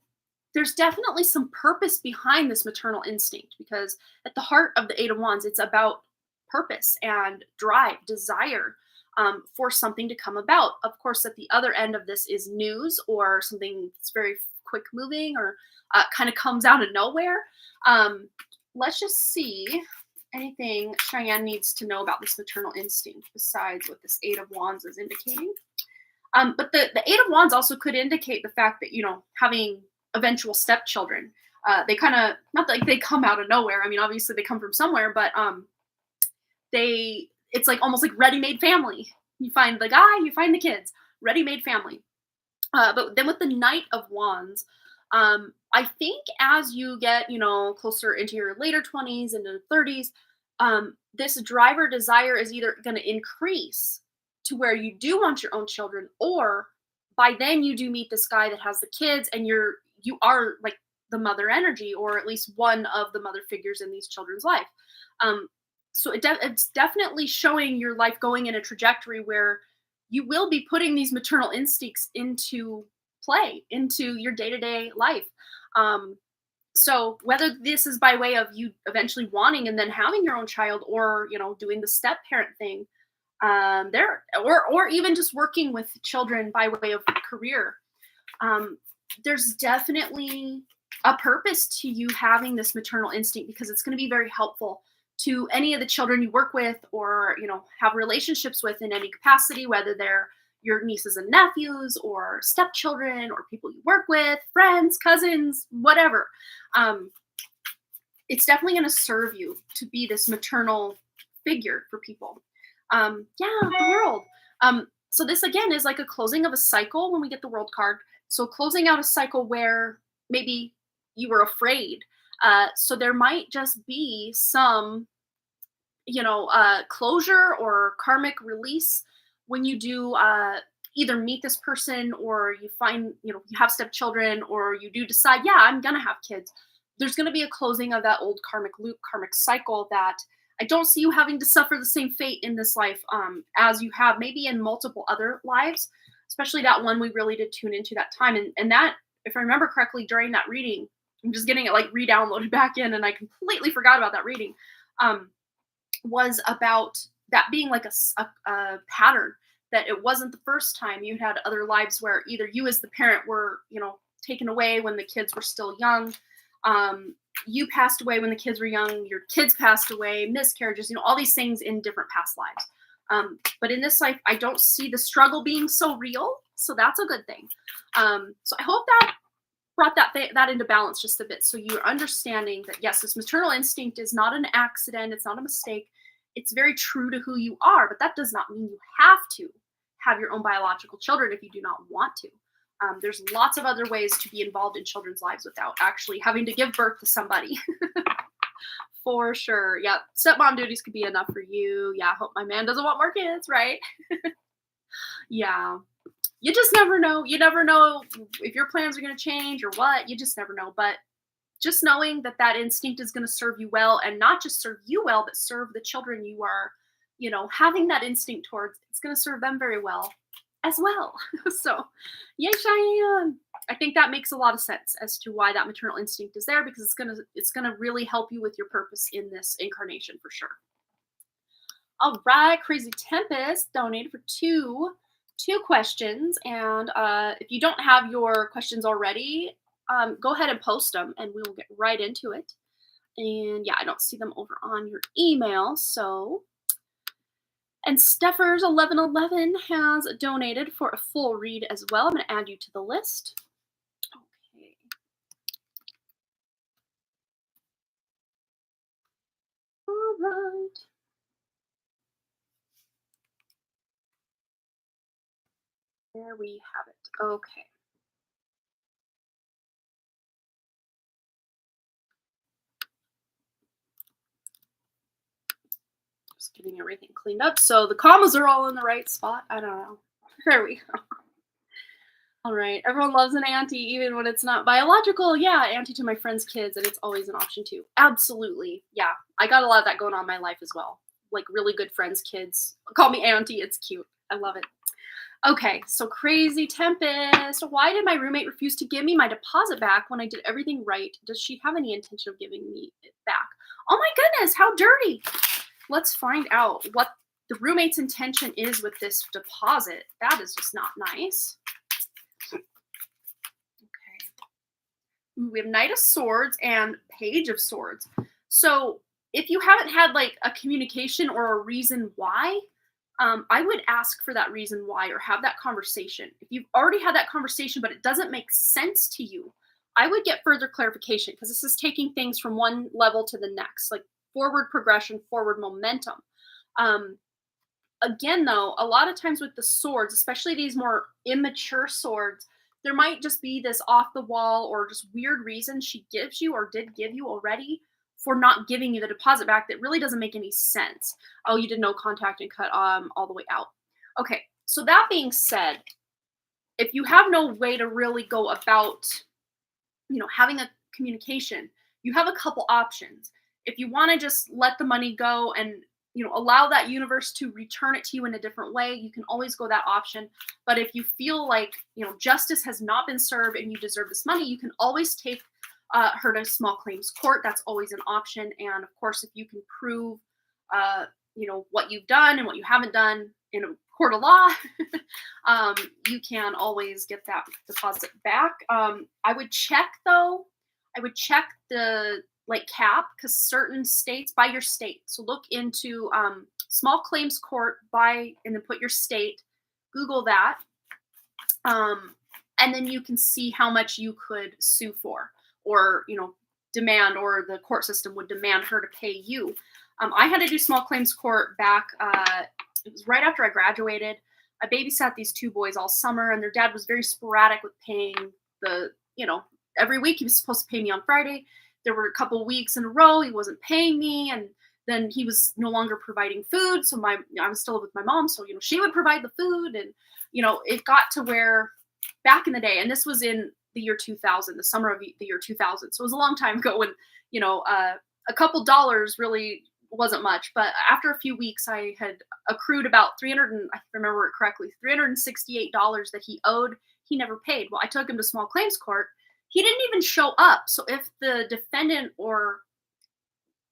there's definitely some purpose behind this maternal instinct because at the heart of the 8 of Wands, it's about purpose and drive, desire for something to come about. Of course, at the other end of this is news or something that's very quick moving or kind of comes out of nowhere. Um, let's just see anything Cheyenne needs to know about this maternal instinct besides what this 8 of Wands is indicating. But the 8 of Wands also could indicate the fact that, having eventual stepchildren, they kind of, not like they come out of nowhere. I mean, obviously they come from somewhere, but it's like almost like ready-made family. You find the guy, you find the kids, ready-made family. But then with the Knight of Wands, I think as you get, closer into your later 20s, into the 30s, this driver desire is either going to increase to where you do want your own children, or by then you do meet this guy that has the kids, and you are like the mother energy, or at least one of the mother figures in these children's life. So it's definitely showing your life going in a trajectory where you will be putting these maternal instincts into play, into your day-to-day life. So whether this is by way of you eventually wanting and then having your own child, or doing the step parent thing, or even just working with children by way of career, there's definitely a purpose to you having this maternal instinct, because it's going to be very helpful to any of the children you work with or have relationships with in any capacity, whether they're your nieces and nephews or stepchildren or people you work with, friends, cousins, whatever. It's definitely going to serve you to be this maternal figure for people. The world. So this again is like a closing of a cycle when we get the world card. So closing out a cycle where maybe you were afraid. So there might just be some, closure or karmic release when you do either meet this person, or you find, you have stepchildren, or you do decide, yeah, I'm going to have kids. There's going to be a closing of that old karmic loop, karmic cycle that I don't see you having to suffer the same fate in this life as you have maybe in multiple other lives, especially that one we really did tune into that time. And that, if I remember correctly, during that reading, I'm just getting it like re-downloaded back in, and I completely forgot about that reading, was about that being like a pattern, that it wasn't the first time. You had other lives where either you as the parent were, taken away when the kids were still young. You passed away when the kids were young, your kids passed away, miscarriages, all these things in different past lives. But in this life, I don't see the struggle being so real. So that's a good thing. So I hope that brought that into balance just a bit. So you're understanding that, yes, this maternal instinct is not an accident. It's not a mistake. It's very true to who you are, but that does not mean you have to have your own biological children if you do not want to. There's lots of other ways to be involved in children's lives without actually having to give birth to somebody. For sure. Yeah. Stepmom duties could be enough for you. Yeah. Hope my man doesn't want more kids, right? Yeah. You just never know. You never know if your plans are going to change or what. You just never know. But just knowing that instinct is going to serve you well, and not just serve you well, but serve the children you are, having that instinct towards, it's going to serve them very well as well. So, yay, Cheyenne. I think that makes a lot of sense as to why that maternal instinct is there, because it's gonna really help you with your purpose in this incarnation for sure. All right, Crazy Tempest donated for 2 two questions, and if you don't have your questions already, go ahead and post them, and we will get right into it. And yeah, I don't see them over on your email, so. And Steffers1111 has donated for a full read as well. I'm going to add you to the list. Okay. All right. There we have it. Okay. Just getting everything cleaned up. So the commas are all in the right spot. I don't know. There we go. All right. Everyone loves an auntie, even when it's not biological. Yeah, auntie to my friends' kids, and it's always an option too. Absolutely. Yeah. I got a lot of that going on in my life as well. Like really good friends' kids. Call me auntie. It's cute. I love it. Okay, so Crazy Tempest. Why did my roommate refuse to give me my deposit back when I did everything right? Does she have any intention of giving me it back? Oh my goodness, how dirty. Let's find out what the roommate's intention is with this deposit. That is just not nice. Okay. We have Knight of Swords and Page of Swords. So if you haven't had like a communication or a reason why, I would ask for that reason why or have that conversation. If you've already had that conversation, but it doesn't make sense to you, I would get further clarification because this is taking things from one level to the next, like forward progression, forward momentum. Um, Again, though, a lot of times with the swords, especially these more immature swords, there might just be this off the wall or just weird reason she gives you or did give you already for not giving you the deposit back that really doesn't make any sense. Oh, you did no contact and cut all the way out. Okay, so that being said, if you have no way to really go about, having a communication, you have a couple options. If you want to just let the money go and allow that universe to return it to you in a different way, you can always go that option. But if you feel like justice has not been served and you deserve this money, you can always take her to small claims court. That's always an option. And of course, if you can prove what you've done and what you haven't done in a court of law, you can always get that deposit back. I would check though. I would check the cap, because certain states, by your state. So look into small claims court by, and then put your state. Google that, and then you can see how much you could sue for, or demand, or the court system would demand her to pay you. I had to do small claims court back. It was right after I graduated. I babysat these two boys all summer, and their dad was very sporadic with paying the, every week he was supposed to pay me on Friday. There were a couple weeks in a row he wasn't paying me, and then he was no longer providing food. So I was still with my mom, so she would provide the food, and it got to where back in the day, and this was in the year 2000, the summer of the year 2000. So it was a long time ago when a couple dollars really wasn't much. But after a few weeks, I had accrued about I remember it correctly, $368 that he owed. He never paid. Well, I took him to small claims court. He didn't even show up. So if the defendant or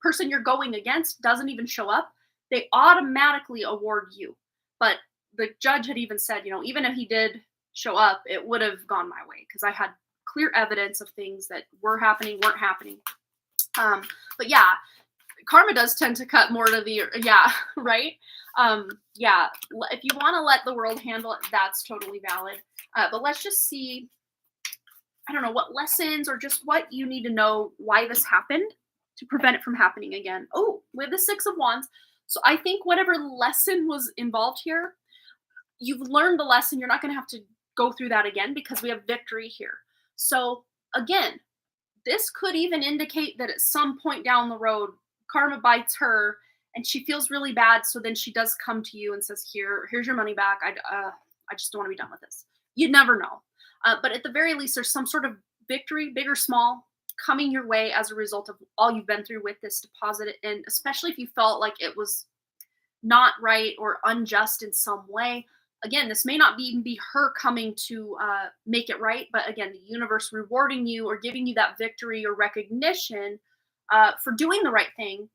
person you're going against doesn't even show up, they automatically award you. But the judge had even said, even if he did show up, it would have gone my way because I had clear evidence of things that were happening, weren't happening. But yeah, karma does tend to cut more to the, right? Yeah, if you want to let the world handle it, that's totally valid. But let's just see, I don't know what lessons or just what you need to know why this happened to prevent it from happening again. Oh, we have the Six of Wands. So I think whatever lesson was involved here, you've learned the lesson. You're not going to have to go through that again because we have victory here. So again, this could even indicate that at some point down the road, karma bites her and she feels really bad. So then she does come to you and says, here's your money back. I just don't want to be done with this. You never know. But at the very least, there's some sort of victory, big or small, coming your way as a result of all you've been through with this deposit. And especially if you felt like it was not right or unjust in some way. Again, this may not even be her coming to make it right, but again, the universe rewarding you or giving you that victory or recognition for doing the right thing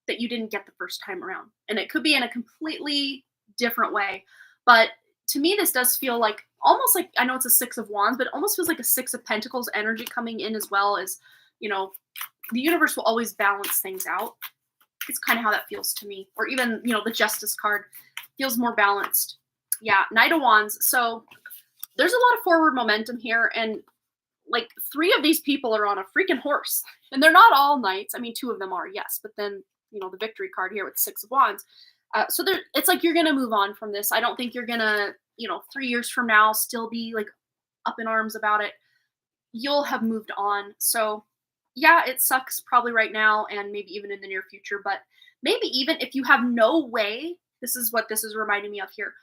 that you didn't get the first time around. And it could be in a completely different way, but to me, this does feel like almost like, I know it's a Six of Wands, but it almost feels like a Six of Pentacles energy coming in, as well as, you know, the universe will always balance things out. It's kind of how that feels to me. Or even, you know, the Justice card feels more balanced. Yeah, Knight of Wands. So there's a lot of forward momentum here, and like 3 of these people are on a freaking horse, and they're not all knights. I mean, 2 of them are, yes, but then, you know, the Victory card here with the Six of Wands. So there, it's like you're gonna move on from this. I don't think you're gonna, you know, 3 years from now still be like up in arms about it. You'll have moved on. So yeah, it sucks probably right now and maybe even in the near future, but maybe even if you have no way, this is what this is reminding me of here.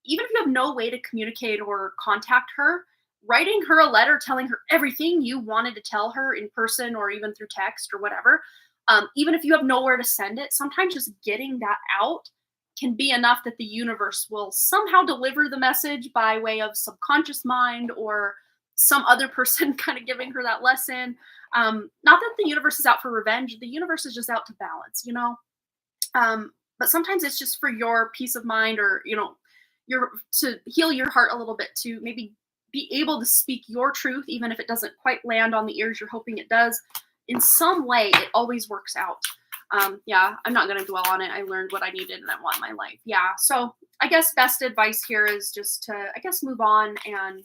Even if you have no way to communicate or contact her, writing her a letter telling her everything you wanted to tell her in person or even through text or whatever, even if you have nowhere to send it, sometimes just getting that out can be enough that the universe will somehow deliver the message by way of subconscious mind or some other person kind of giving her that lesson. Not that the universe is out for revenge, the universe is just out to balance, you know? But sometimes it's just for your peace of mind, or, you know, your, to heal your heart a little bit, to maybe be able to speak your truth, even if it doesn't quite land on the ears you're hoping it does. In some way, it always works out. Yeah, I'm not going to dwell on it. I learned what I needed and I want in my life. Yeah, so I guess best advice here is just to, I guess, move on and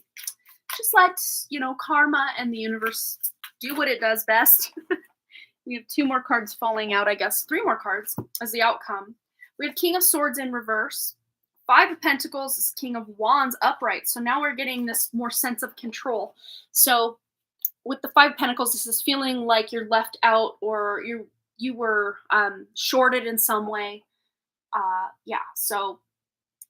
just let, you know, karma and the universe do what it does best. We have 2 more cards falling out, I guess 3 more cards as the outcome. We have King of Swords in reverse. 5 of Pentacles is King of Wands upright. So now we're getting this more sense of control. So with the 5 of Pentacles, this is feeling like you're left out, or you were shorted in some way. Yeah, so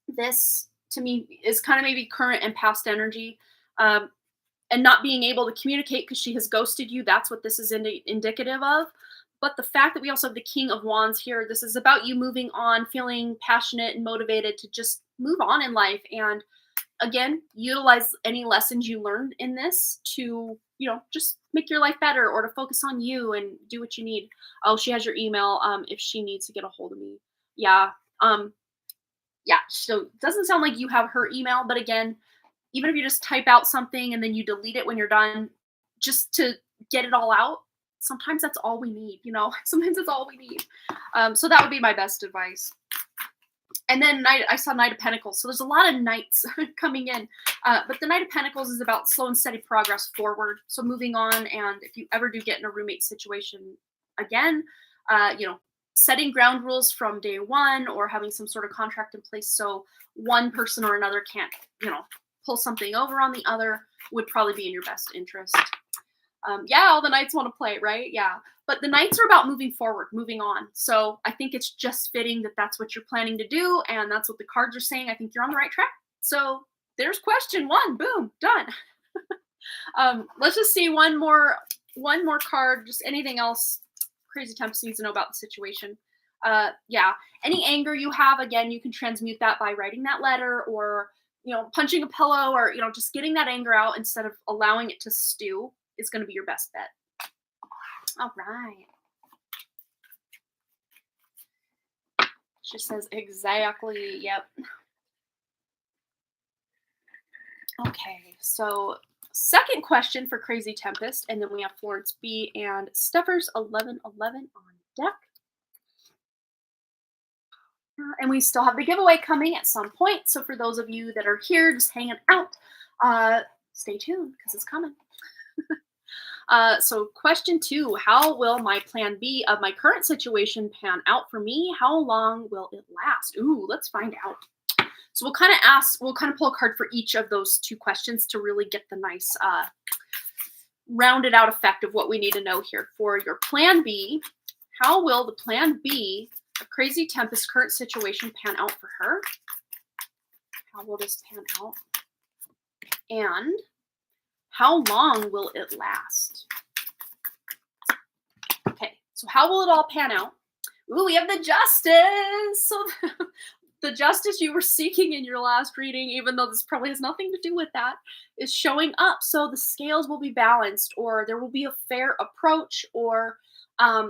this to me is kind of maybe current and past energy. And not being able to communicate because she has ghosted you. That's what this is indicative of. But the fact that we also have the King of Wands here, this is about you moving on, feeling passionate and motivated to just move on in life. And again, utilize any lessons you learned in this to, you know, just make your life better, or to focus on you and do what you need. Oh, she has your email if she needs to get a hold of me. Yeah. Yeah, so it doesn't sound like you have her email, but again, even if you just type out something and then you delete it when you're done, just to get it all out, sometimes that's all we need, you know? Sometimes that's all we need. So that would be my best advice. And then I saw Knight of Pentacles. So there's a lot of knights coming in. But the Knight of Pentacles is about slow and steady progress forward. So moving on, and if you ever do get in a roommate situation again, you know, setting ground rules from day one, or having some sort of contract in place so one person or another can't, you know, pull something over on the other, would probably be in your best interest. Yeah, all the knights want to play, right? Yeah. But the knights are about moving forward, moving on. So I think it's just fitting that that's what you're planning to do, and that's what the cards are saying. I think you're on the right track. So there's question 1. Boom, done. Let's just see one more card. Just anything else Crazy Tempest needs to know about the situation. Yeah, any anger you have, again, you can transmute that by writing that letter, or, you know, punching a pillow, or, you know, just getting that anger out instead of allowing it to stew is going to be your best bet. All right. She says exactly. Yep. Okay, so second question for Crazy Tempest, and then we have Florence B and Steffers 1111 on deck. And we still have the giveaway coming at some point. So for those of you that are here just hanging out, stay tuned because it's coming. So question 2, how will my plan B of my current situation pan out for me? How long will it last? Ooh, let's find out. So we'll kind of pull a card for each of those 2 questions to really get the nice rounded out effect of what we need to know here. For your plan B, how will the plan B of Crazy Tempest's current situation pan out for her? How will this pan out? And how long will it last? Okay, so how will it all pan out? Ooh, we have the Justice. So the justice you were seeking in your last reading, even though this probably has nothing to do with that, is showing up. So the scales will be balanced, or there will be a fair approach, or,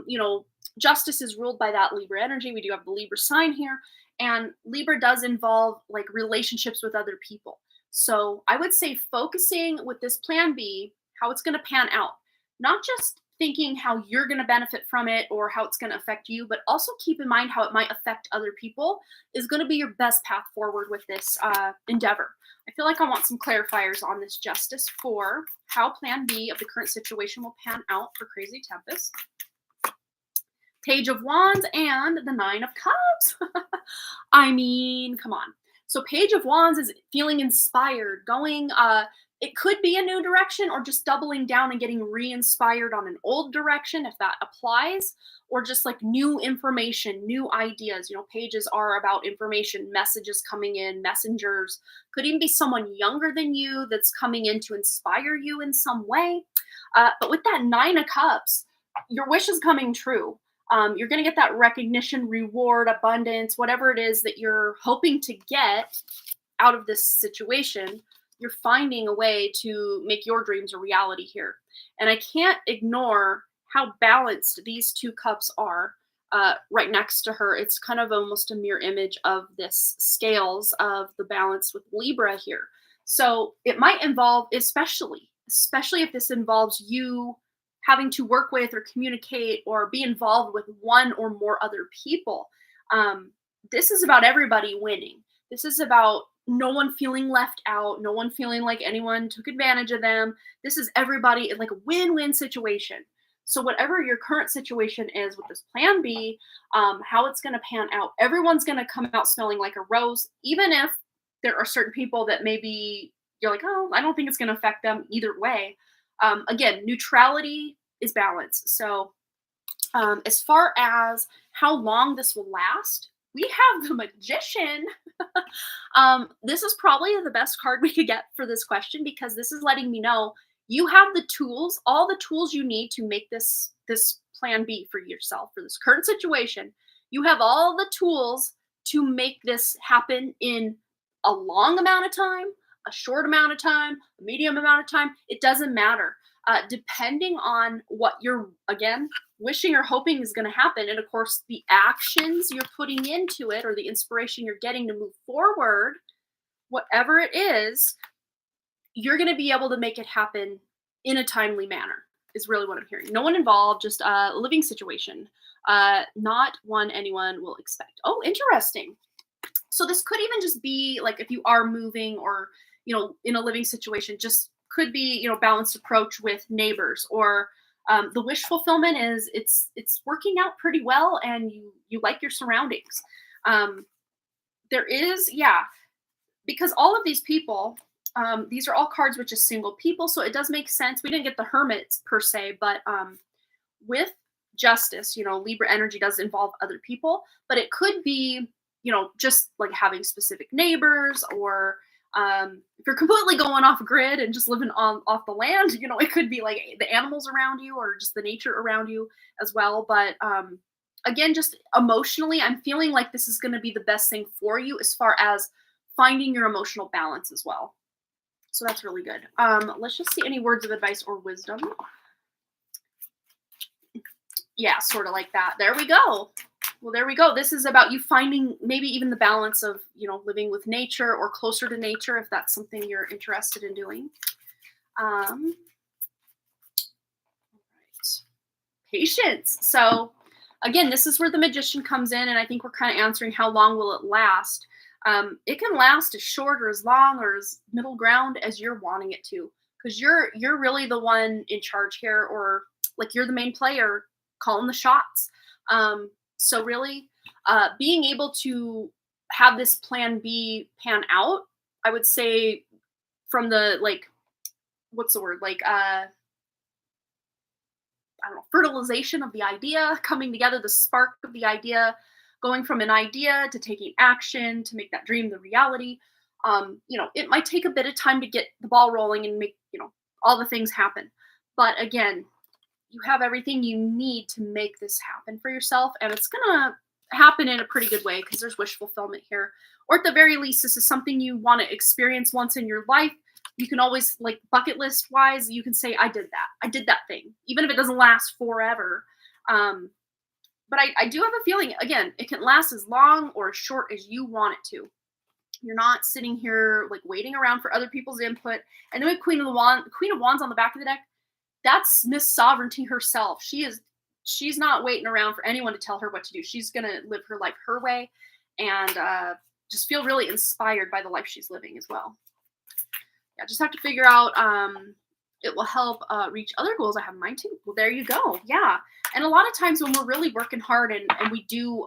you know, Justice is ruled by that Libra energy. We do have the Libra sign here, and Libra does involve like relationships with other people. So I would say focusing with this plan B, how it's going to pan out, not just thinking how you're going to benefit from it or how it's going to affect you, but also keep in mind how it might affect other people is going to be your best path forward with this endeavor. I feel like I want some clarifiers on this justice for how plan B of the current situation will pan out for Crazy Tempest. Page of Wands and the Nine of Cups. I mean, come on. So Page of Wands is feeling inspired, going, it could be a new direction or just doubling down and getting re-inspired on an old direction if that applies, or just like new information, new ideas. You know, pages are about information, messages coming in, messengers. Could even be someone younger than you that's coming in to inspire you in some way. But with that Nine of Cups, your wish is coming true. You're going to get that recognition, reward, abundance, whatever it is that you're hoping to get out of this situation. You're finding a way to make your dreams a reality here. And I can't ignore how balanced these two cups are right next to her. It's kind of almost a mirror image of this scales of the balance with Libra here. So it might involve, especially if this involves you having to work with or communicate or be involved with one or more other people. This is about everybody winning. This is about no one feeling left out, no one feeling like anyone took advantage of them. This is everybody in like a win-win situation. So whatever your current situation is with this plan B, how it's going to pan out, everyone's going to come out smelling like a rose, even if there are certain people that maybe you're like, oh, I don't think it's going to affect them either way. Again, neutrality is balance. So as far as how long this will last, we have the Magician. This is probably the best card we could get for this question, because this is letting me know you have the tools, all the tools you need to make this plan B for yourself, for this current situation. You have all the tools to make this happen in a long amount of time, a short amount of time, a medium amount of time. It doesn't matter. Depending on what you're, again, wishing or hoping is going to happen. And of course, the actions you're putting into it or the inspiration you're getting to move forward, whatever it is, you're going to be able to make it happen in a timely manner is really what I'm hearing. No one involved, just a living situation, not one anyone will expect. Oh, interesting. So this could even just be like if you are moving or, you know, in a living situation, just could be, you know, balanced approach with neighbors, or the wish fulfillment is it's working out pretty well and you like your surroundings. There is, yeah, because all of these people, these are all cards with just single people, so it does make sense. We didn't get the hermits per se, but with justice, you know, Libra energy does involve other people, but it could be, you know, just like having specific neighbors, or if you're completely going off grid and just living off the land, you know, it could be like the animals around you or just the nature around you as well. But again, just emotionally, I'm feeling like this is going to be the best thing for you as far as finding your emotional balance as well. So that's really good. Let's just see any words of advice or wisdom. Yeah, sort of like that. There we go. Well, there we go. This is about you finding maybe even the balance of, you know, living with nature or closer to nature if that's something you're interested in doing. All right. Patience. So again, this is where the Magician comes in, and I think we're kind of answering how long will it last. It can last as short or as long or as middle ground as you're wanting it to, because you're really the one in charge here, or like you're the main player calling the shots. So really, being able to have this plan B pan out, I would say from the, like, what's the word? Like, I don't know, fertilization of the idea, coming together, the spark of the idea, going from an idea to taking action to make that dream the reality. You know, it might take a bit of time to get the ball rolling and make, you know, all the things happen. But again, you have everything you need to make this happen for yourself, and it's gonna happen in a pretty good way because there's wish fulfillment here. Or at the very least, this is something you want to experience once in your life. You can always, like, bucket list wise, you can say, I did that thing, even if it doesn't last forever. But I do have a feeling, again, it can last as long or as short as you want it to. You're not sitting here like waiting around for other people's input. And then with Queen of Wands on the back of the deck, that's Miss Sovereignty herself. She's not waiting around for anyone to tell her what to do. She's gonna live her life her way, and just feel really inspired by the life she's living as well. Yeah, just have to figure out. It will help reach other goals I have in mind too. Well, there you go. Yeah, and a lot of times when we're really working hard and we do,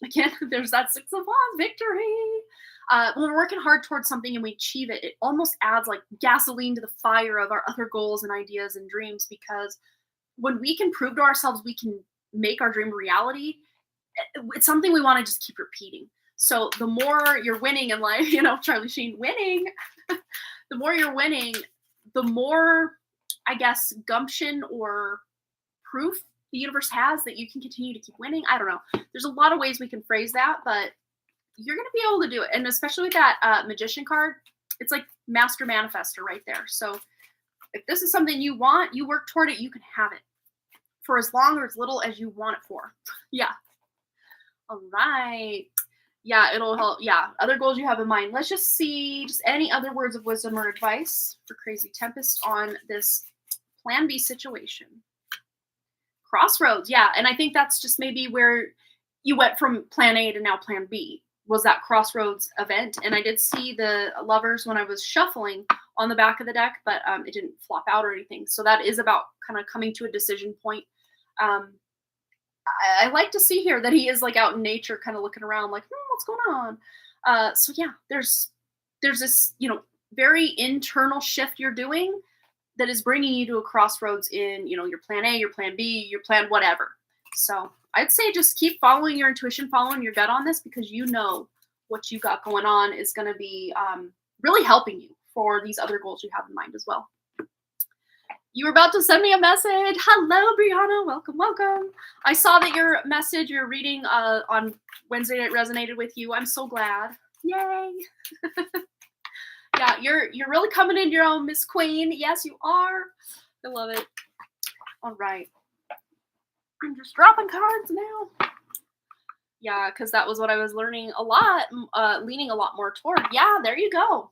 again, there's that Six of Wands victory. When we're working hard towards something and we achieve it, it almost adds like gasoline to the fire of our other goals and ideas and dreams, because when we can prove to ourselves we can make our dream a reality, it's something we want to just keep repeating. So the more you're winning in life, Charlie Sheen winning, the more you're winning, the more, I guess, gumption or proof the universe has that you can continue to keep winning. I don't know. There's a lot of ways we can phrase that, but you're going to be able to do it. And especially with that Magician card, it's like Master Manifester right there. So if this is something you want, you work toward it, you can have it for as long or as little as you want it for. Yeah. All right. Yeah, it'll help. Yeah, other goals you have in mind. Let's just see just any other words of wisdom or advice for Crazy Tempest on this Plan B situation. Crossroads. Yeah, and I think that's just maybe where you went from Plan A to now Plan B, was that Crossroads event. And I did see the Lovers when I was shuffling on the back of the deck, but it didn't flop out or anything. So that is about kind of coming to a decision point. I like to see here that he is like out in nature, kind of looking around like, what's going on? So yeah, there's this, very internal shift you're doing that is bringing you to a crossroads in, your plan A, your plan B, your plan whatever. So I'd say just keep following your intuition, following your gut on this, because what you got going on is going to be really helping you for these other goals you have in mind as well. You were about to send me a message. Hello, Brianna. Welcome, welcome. I saw that your message, your reading on Wednesday night resonated with you. I'm so glad. Yay. Yeah, you're really coming into your own, Miss Queen. Yes, you are. I love it. All right. I'm just dropping cards now. Yeah, because that was what I was learning a lot, leaning a lot more toward. Yeah, there you go.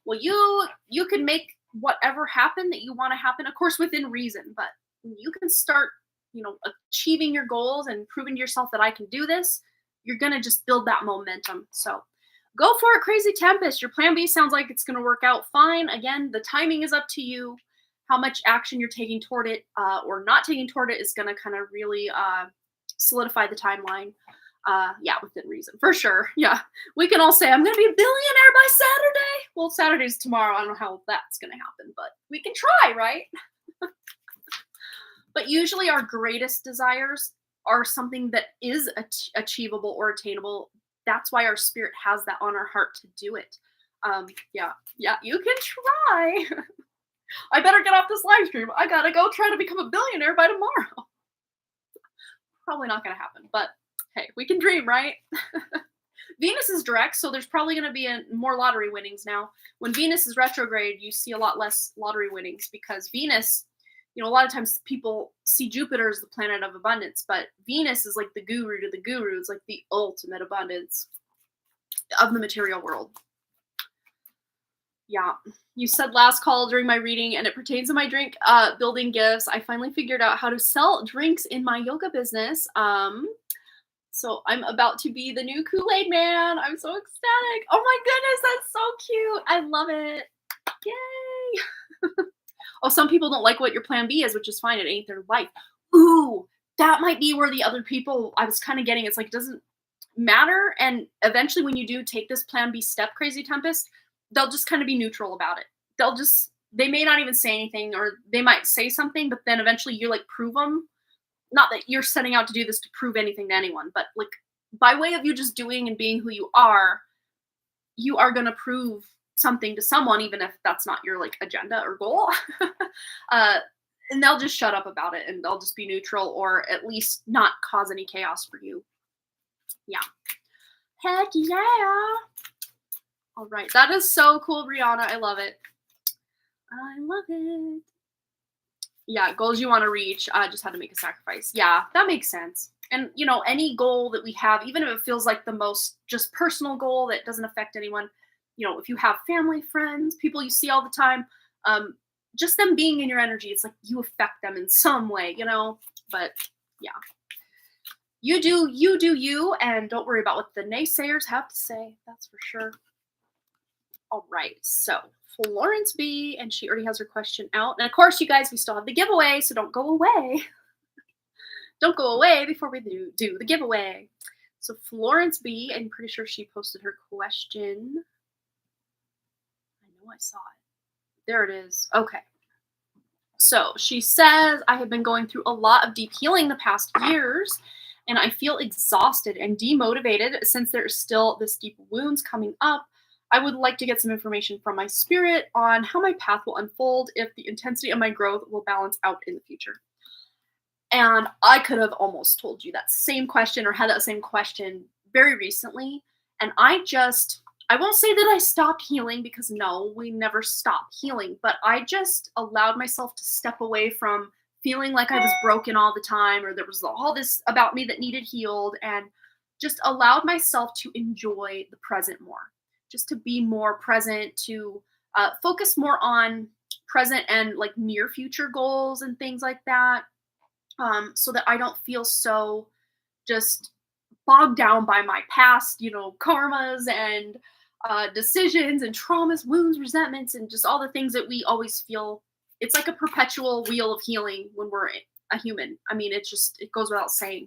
Well, you can make whatever happen that you want to happen, of course, within reason. But when you can start, achieving your goals and proving to yourself that I can do this, you're going to just build that momentum. So go for it, Crazy Tempest. Your plan B sounds like it's going to work out fine. Again, the timing is up to you. How much action you're taking toward it or not taking toward it is going to kind of really solidify the timeline. Yeah, within reason, for sure. Yeah, we can all say, I'm going to be a billionaire by Saturday. Well, Saturday's tomorrow. I don't know how that's going to happen, but we can try, right? But usually our greatest desires are something that is achievable or attainable. That's why our spirit has that on our heart to do it. Yeah, you can try. I better get off this live stream. I got to go try to become a billionaire by tomorrow. Probably not going to happen, but hey, we can dream, right? Venus is direct, so there's probably going to be more lottery winnings now. When Venus is retrograde, you see a lot less lottery winnings, because Venus, a lot of times people see Jupiter as the planet of abundance, but Venus is like the guru to the gurus, like the ultimate abundance of the material world. Yeah. You said last call during my reading, and it pertains to my drink building gifts. I finally figured out how to sell drinks in my yoga business. So I'm about to be the new Kool-Aid man. I'm so ecstatic. Oh my goodness, that's so cute. I love it. Yay. Oh, some people don't like what your plan B is, which is fine. It ain't their life. Ooh, that might be where the other people, I was kind of getting, it's like, it doesn't matter. And eventually when you do take this plan B step, Crazy Tempest, they'll just kind of be neutral about it. They may not even say anything, or they might say something, but then eventually you like prove them. Not that you're setting out to do this to prove anything to anyone, but like by way of you just doing and being who you are going to prove something to someone, even if that's not your like agenda or goal. And they'll just shut up about it, and they'll just be neutral, or at least not cause any chaos for you. Yeah. Heck yeah. All right. That is so cool, Brianna. I love it. I love it. Yeah, goals you want to reach. Just had to make a sacrifice. Yeah, that makes sense. And, any goal that we have, even if it feels like the most just personal goal that doesn't affect anyone, if you have family, friends, people you see all the time, um, just them being in your energy, it's like you affect them in some way. But yeah, you do you, and don't worry about what the naysayers have to say. That's for sure. All right, so Florence B, and she already has her question out. And of course, you guys, we still have the giveaway, so don't go away. Don't go away before we do the giveaway. So Florence B, I'm pretty sure she posted her question. I know I saw it. There it is. Okay. So she says, I have been going through a lot of deep healing the past years, and I feel exhausted and demotivated since there is still this deep wounds coming up. I would like to get some information from my spirit on how my path will unfold if the intensity of my growth will balance out in the future. And I could have almost told you that same question or had that same question very recently. And I won't say that I stopped healing, because no, we never stop healing, but I just allowed myself to step away from feeling like I was broken all the time, or there was all this about me that needed healed, and just allowed myself to enjoy the present more, just to be more present, to focus more on present and like near future goals and things like that. So that I don't feel so just bogged down by my past, karmas and decisions and traumas, wounds, resentments, and just all the things that we always feel. It's like a perpetual wheel of healing when we're a human. I mean, it goes without saying.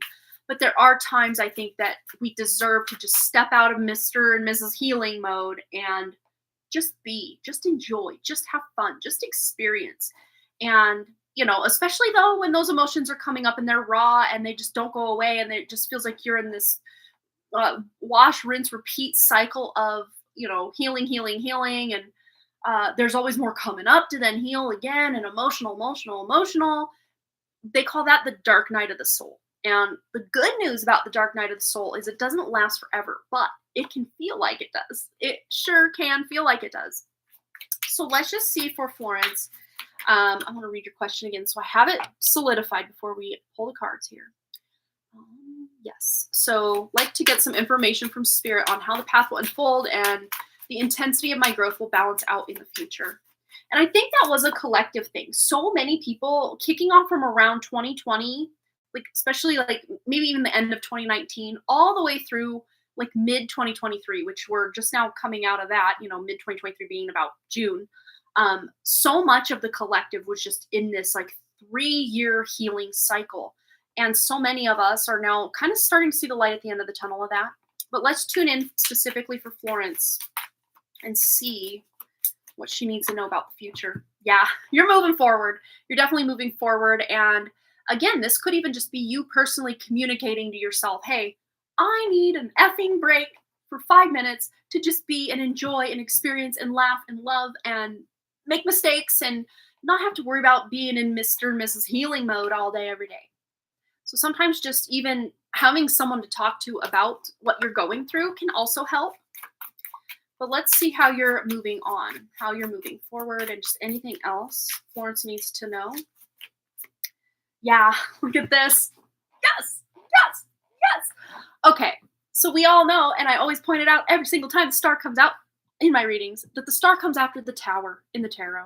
But there are times I think that we deserve to just step out of Mr. and Mrs. Healing mode and just just enjoy, just have fun, just experience. And especially though when those emotions are coming up and they're raw and they just don't go away, and it just feels like you're in this wash, rinse, repeat cycle of, healing, healing, healing. And there's always more coming up to then heal again, and emotional, emotional, emotional. They call that the dark night of the soul. And the good news about the dark night of the soul is it doesn't last forever, but it can feel like it does. It sure can feel like it does. So let's just see for Florence. I'm going to read your question again so I have it solidified before we pull the cards here. Yes. So like to get some information from Spirit on how the path will unfold and the intensity of my growth will balance out in the future. And I think that was a collective thing. So many people kicking off from around 2020, like especially like maybe even the end of 2019, all the way through like mid 2023, which we're just now coming out of that, mid 2023 being about June. So much of the collective was just in this like 3-year healing cycle. And so many of us are now kind of starting to see the light at the end of the tunnel of that. But let's tune in specifically for Florence and see what she needs to know about the future. Yeah, you're moving forward. You're definitely moving forward. And again, this could even just be you personally communicating to yourself, hey, I need an effing break for 5 minutes to just be and enjoy and experience and laugh and love and make mistakes and not have to worry about being in Mr. and Mrs. Healing mode all day, every day. So sometimes just even having someone to talk to about what you're going through can also help. But let's see how you're moving on, how you're moving forward, and just anything else Florence needs to know. Yeah, look at this. Yes, yes, yes. Okay, so we all know, and I always point it out every single time the star comes out in my readings, that the star comes after the tower in the tarot.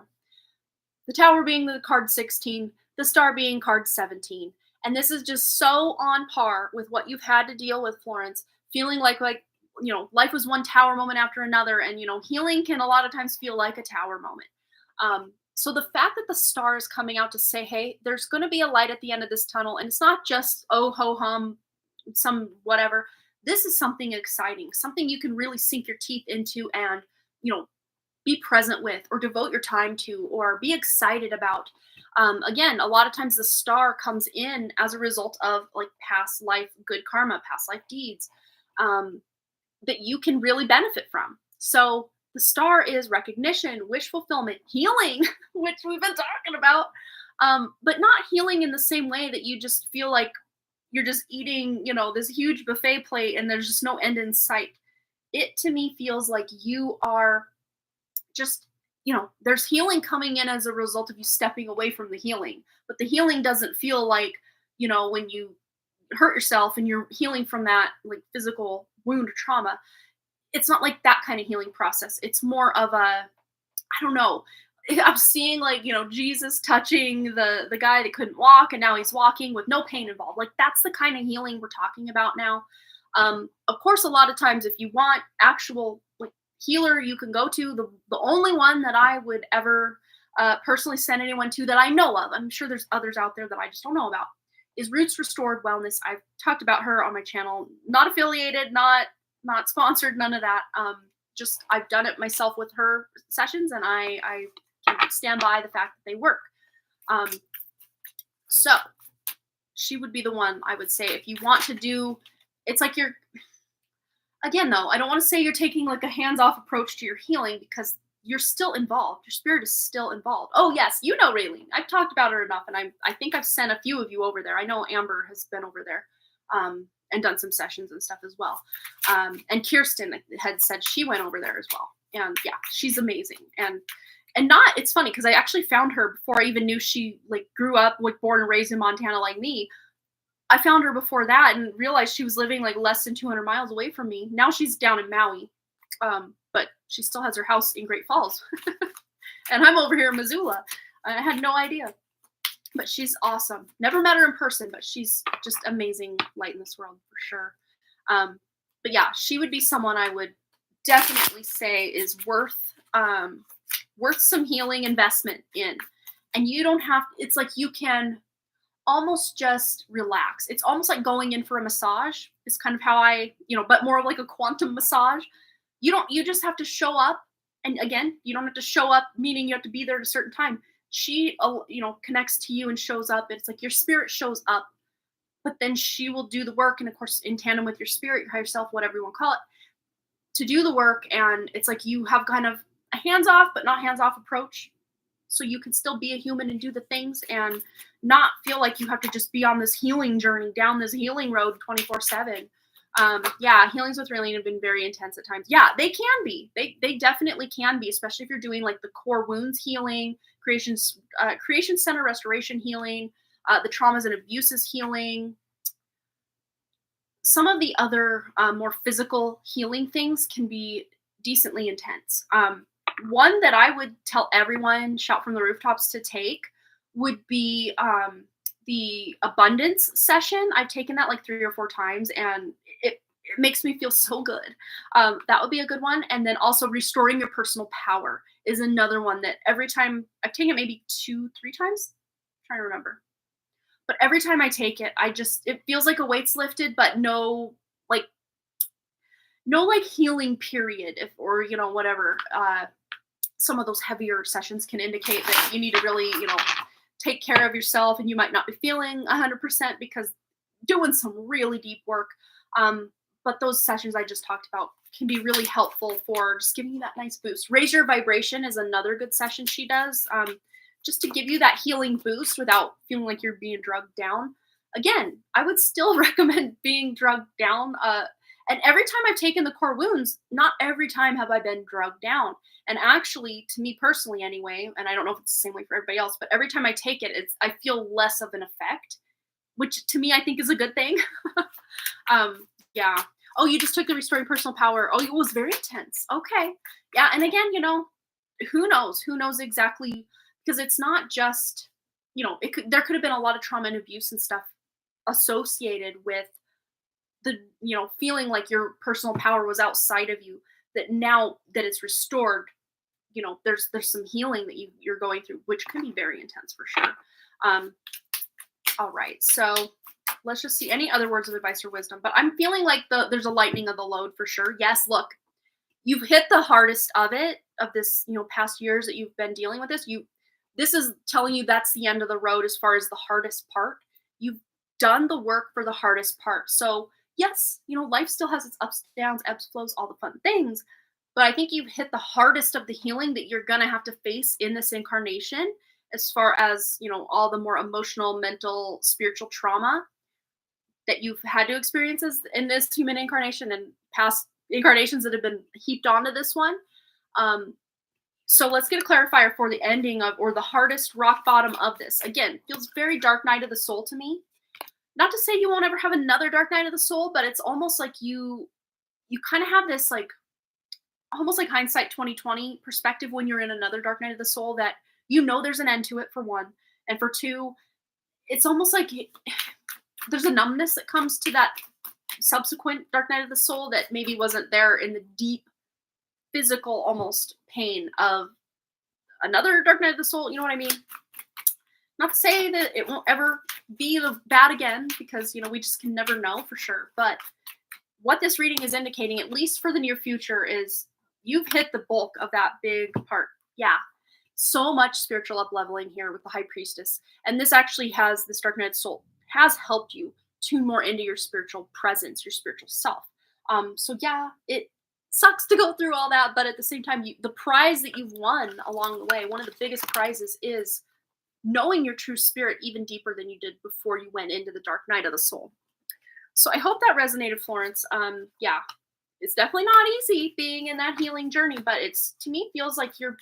The tower being the card 16, the star being card 17. And this is just so on par with what you've had to deal with, Florence, feeling like life was one tower moment after another. And, healing can a lot of times feel like a tower moment. So the fact that the star is coming out to say, hey, there's going to be a light at the end of this tunnel. And it's not just, oh, ho hum, some whatever. This is something exciting, something you can really sink your teeth into and, be present with or devote your time to or be excited about. Again, a lot of times the star comes in as a result of like past life, good karma, past life deeds that you can really benefit from. So the star is recognition, wish fulfillment, healing, which we've been talking about, but not healing in the same way that you just feel like you're just eating, this huge buffet plate and there's just no end in sight. It to me feels like you are just, there's healing coming in as a result of you stepping away from the healing. But the healing doesn't feel like, when you hurt yourself and you're healing from that like physical wound or trauma. It's not like that kind of healing process. It's more of a, I don't know. I'm seeing like, Jesus touching the guy that couldn't walk and now he's walking with no pain involved. Like that's the kind of healing we're talking about now. Of course, a lot of times if you want actual like healer you can go to, the only one that I would ever personally send anyone to that I know of, I'm sure there's others out there that I just don't know about, is Roots Restored Wellness. I've talked about her on my channel, not affiliated, not sponsored, none of that. Just I've done it myself with her sessions, and I can stand by the fact that they work. So she would be the one I would say if you want to do. It's like you're, again though, I don't want to say you're taking like a hands-off approach to your healing because you're still involved. Your spirit is still involved. Oh yes, Raylene. I've talked about her enough, and I think I've sent a few of you over there. I know Amber has been over there. And done some sessions and stuff as well. And Kirsten had said she went over there as well. And yeah, she's amazing. And it's funny because I actually found her before I even knew she like grew up, like born and raised in Montana like me. I found her before that and realized she was living like less than 200 miles away from me. Now she's down in Maui, but she still has her house in Great Falls. And I'm over here in Missoula. I had no idea. But she's awesome. Never met her in person, but she's just amazing light in this world for sure. But yeah, she would be someone I would definitely say is worth some healing investment in. And you don't have, it's like you can almost just relax. It's almost like going in for a massage. It's kind of how I, but more of like a quantum massage. You just have to show up. And again, you don't have to show up, meaning you have to be there at a certain time. She, connects to you and shows up. It's like your spirit shows up, but then she will do the work. And of course, in tandem with your spirit, your higher self, whatever you want to call it, to do the work. And it's like you have kind of a hands-off, but not hands-off approach. So you can still be a human and do the things and not feel like you have to just be on this healing journey, down this healing road 24/7. Yeah, healings with Raylene have been very intense at times. Yeah, they can be. They definitely can be, especially if you're doing like the core wounds healing, creation center restoration healing, the traumas and abuses healing. Some of the other more physical healing things can be decently intense. One that I would tell everyone, shout from the rooftops, to take would be the abundance session. I've taken that like 3 or 4 times, and it makes me feel so good. That would be a good one. And then also restoring your personal power is another one that every time I've taken it, maybe 2-3 times. I'm trying to remember. But every time I take it, it feels like a weight's lifted, but no healing period, whatever. Some of those heavier sessions can indicate that you need to really, take care of yourself, and you might not be feeling 100% because doing some really deep work. But those sessions I just talked about can be really helpful for just giving you that nice boost. Raise Your Vibration is another good session she does, just to give you that healing boost without feeling like you're being drugged down. Again, I would still recommend being drugged down. And every time I've taken the core wounds, not every time have I been drugged down. And actually, to me personally anyway, and I don't know if it's the same way for everybody else, but every time I take it, I feel less of an effect, which to me I think is a good thing. Yeah. Oh, you just took the Restoring Personal Power. Oh, it was very intense. Okay. Yeah. And again, who knows? Who knows exactly? Because it's not just, there could have been a lot of trauma and abuse and stuff associated with the, feeling like your personal power was outside of you, that now that it's restored, there's some healing that you're going through, which can be very intense for sure. All right. So let's just see any other words of advice or wisdom, but I'm feeling like there's a lightening of the load for sure. Yes. Look, you've hit the hardest of this, past years that you've been dealing with this. This is telling you that's the end of the road as far as the hardest part. You've done the work for the hardest part. So yes, life still has its ups, downs, ebbs, flows, all the fun things. But I think you've hit the hardest of the healing that you're going to have to face in this incarnation, as far as, all the more emotional, mental, spiritual trauma that you've had to experience in this human incarnation and past incarnations that have been heaped onto this one. So let's get a clarifier for the ending of, or the hardest rock bottom of this. Again, feels very dark night of the soul to me. not to say you won't ever have another dark night of the soul, but it's almost like you kind of have this like almost like hindsight 2020 perspective when you're in another dark night of the soul, that there's an end to it, for one, and for two, it's almost like there's a numbness that comes to that subsequent dark night of the soul that maybe wasn't there in the deep physical almost pain of another dark night of the soul. You know what I mean? Not to say that it won't ever be the bad again, because we just can never know for sure. But what this reading is indicating, at least for the near future, is you've hit the bulk of that big part. Yeah. So much spiritual up leveling here with the High Priestess. And this dark night of the soul has helped you tune more into your spiritual presence, your spiritual self. So yeah, it sucks to go through all that, but at the same time, the prize that you've won along the way, one of the biggest prizes, is knowing your true spirit even deeper than you did before you went into the dark night of the soul. So I hope that resonated, Florence. Yeah, it's definitely not easy being in that healing journey, but to me, feels like you're,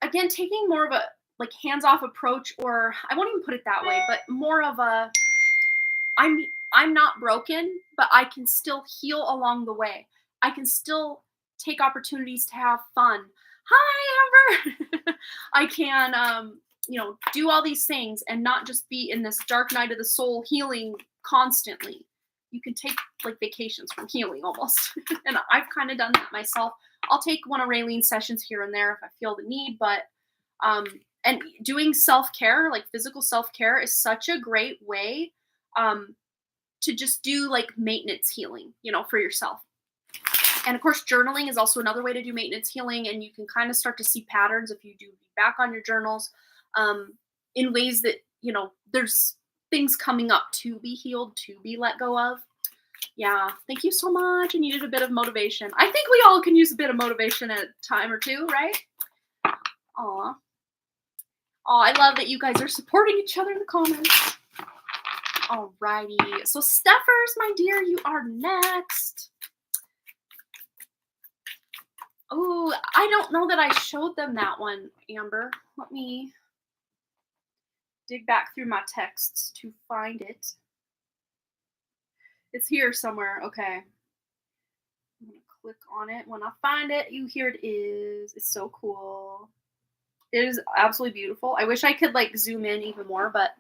again, taking more of a like hands-off approach, or I won't even put it that way, but more of a, I'm not broken, but I can still heal along the way. I can still take opportunities to have fun. Hi, Amber. I can, do all these things and not just be in this dark night of the soul healing constantly. You can take like vacations from healing almost. And I've kind of done that myself. I'll take one of Raylene's sessions here and there if I feel the need, but and doing self-care, like physical self-care, is such a great way to just do like maintenance healing, for yourself. And of course, journaling is also another way to do maintenance healing, and you can kind of start to see patterns if you do back on your journals in ways that, there's things coming up to be healed, to be let go of. Yeah, thank you so much. I needed a bit of motivation. I think we all can use a bit of motivation at a time or two, right? Aw. Oh, I love that you guys are supporting each other in the comments. Alrighty. So Steffers, my dear, you are next. Oh, I don't know that I showed them that one, Amber. Let me dig back through my texts to find it. It's here somewhere. Okay. I'm going to click on it. When I find it, here it is. It's so cool. It is absolutely beautiful. I wish I could like zoom in even more, but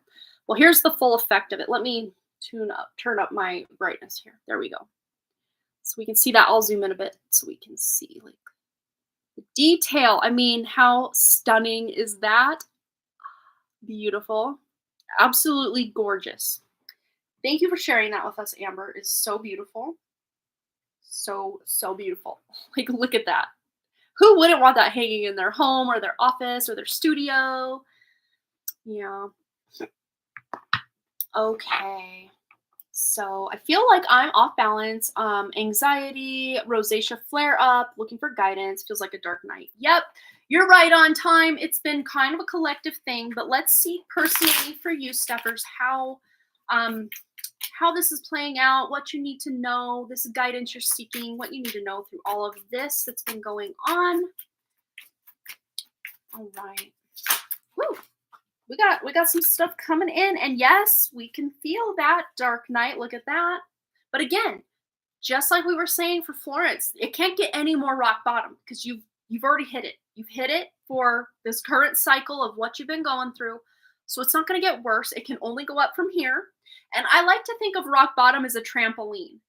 well, here's the full effect of it. Let me turn up my brightness here. There we go. So we can see that. I'll zoom in a bit so we can see like the detail. I mean, how stunning is that? Beautiful. Absolutely gorgeous. Thank you for sharing that with us, Amber. It's so beautiful. So, so beautiful. Like, look at that. Who wouldn't want that hanging in their home or their office or their studio? Yeah. Okay. So I feel like I'm off balance. Anxiety, rosacea flare up, looking for guidance, feels like a dark night. Yep, you're right on time. It's been kind of a collective thing, but let's see personally for you, Steffers, how this is playing out, what you need to know, this guidance you're seeking, what you need to know through all of this that's been going on. All right. Woo. We got some stuff coming in, and yes, we can feel that dark night. Look at that. But again, just like we were saying for Florence, it can't get any more rock bottom because you've already hit it. You've hit it for this current cycle of what you've been going through. So it's not going to get worse. It can only go up from here. And I like to think of rock bottom as a trampoline.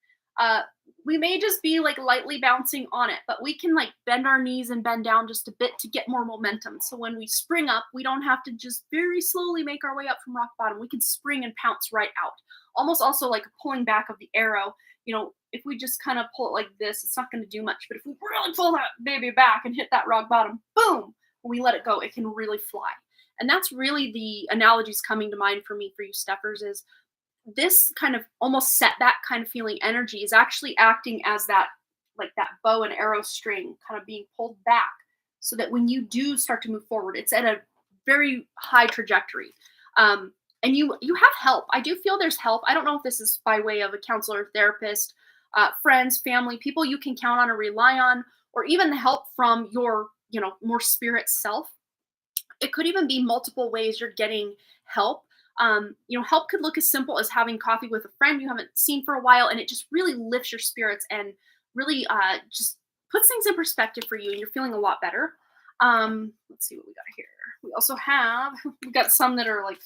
We may just be like lightly bouncing on it, but we can like bend our knees and bend down just a bit to get more momentum. So when we spring up, we don't have to just very slowly make our way up from rock bottom. We can spring and pounce right out. Almost also like a pulling back of the arrow. If we just kind of pull it like this, it's not going to do much. But if we really pull that baby back and hit that rock bottom, boom, when we let it go, it can really fly. And that's really the analogies coming to mind for me, for you Steffers, is this kind of almost set that kind of feeling energy is actually acting as that, like that bow and arrow string kind of being pulled back so that when you do start to move forward, it's at a very high trajectory. And you have help. I do feel there's help. I don't know if this is by way of a counselor, therapist, friends, family, people you can count on or rely on, or even the help from your, more spirit self. It could even be multiple ways you're getting help. Help could look as simple as having coffee with a friend you haven't seen for a while, and it just really lifts your spirits and really just puts things in perspective for you, and you're feeling a lot better. Let's see what we got here. We also have we got some that are like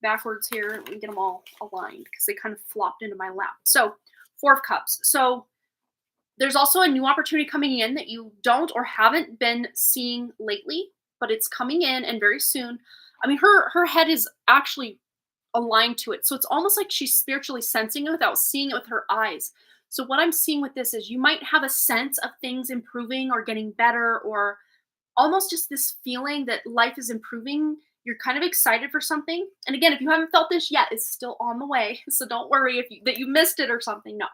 backwards here. Let me get them all aligned because they kind of flopped into my lap. So, Four of Cups. So there's also a new opportunity coming in that you don't or haven't been seeing lately, but it's coming in and very soon. I mean, her head is actually aligned to it. So it's almost like she's spiritually sensing it without seeing it with her eyes. So what I'm seeing with this is you might have a sense of things improving or getting better, or almost just this feeling that life is improving. You're kind of excited for something. And again, if you haven't felt this yet, it's still on the way. So don't worry if that you missed it or something. No.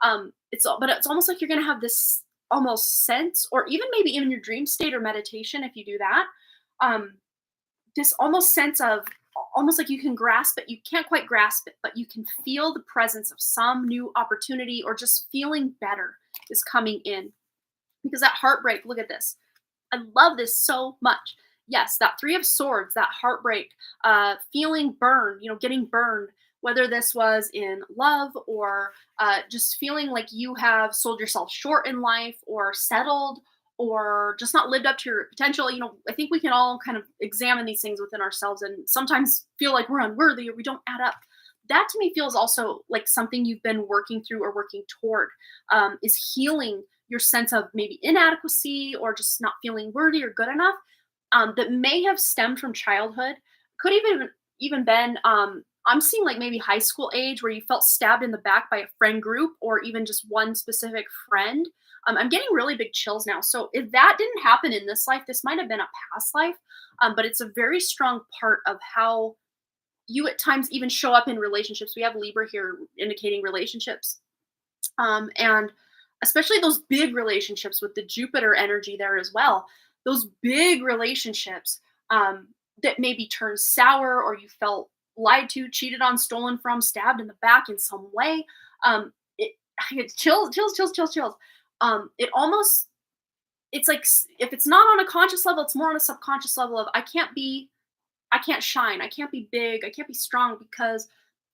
But it's almost like you're going to have this almost sense, or even maybe even your dream state or meditation if you do that. This almost sense of almost like you can grasp it, you can't quite grasp it, but you can feel the presence of some new opportunity, or just feeling better is coming in. Because that heartbreak, look at this. I love this so much. Yes, that Three of Swords, that heartbreak, feeling burned, getting burned, whether this was in love or just feeling like you have sold yourself short in life, or settled, or just not lived up to your potential. I think we can all kind of examine these things within ourselves and sometimes feel like we're unworthy or we don't add up. That to me feels also like something you've been working through or working toward, is healing your sense of maybe inadequacy or just not feeling worthy or good enough, that may have stemmed from childhood. Could even been, I'm seeing like maybe high school age, where you felt stabbed in the back by a friend group or even just one specific friend. I'm getting really big chills now. So if that didn't happen in this life, this might have been a past life, but it's a very strong part of how you at times even show up in relationships. We have Libra here indicating relationships. And especially those big relationships with the Jupiter energy there as well. Those big relationships that maybe turned sour, or you felt lied to, cheated on, stolen from, stabbed in the back in some way. I get chills. It almost, it's like if it's not on a conscious level, it's more on a subconscious level of I can't shine, I can't be big, I can't be strong, because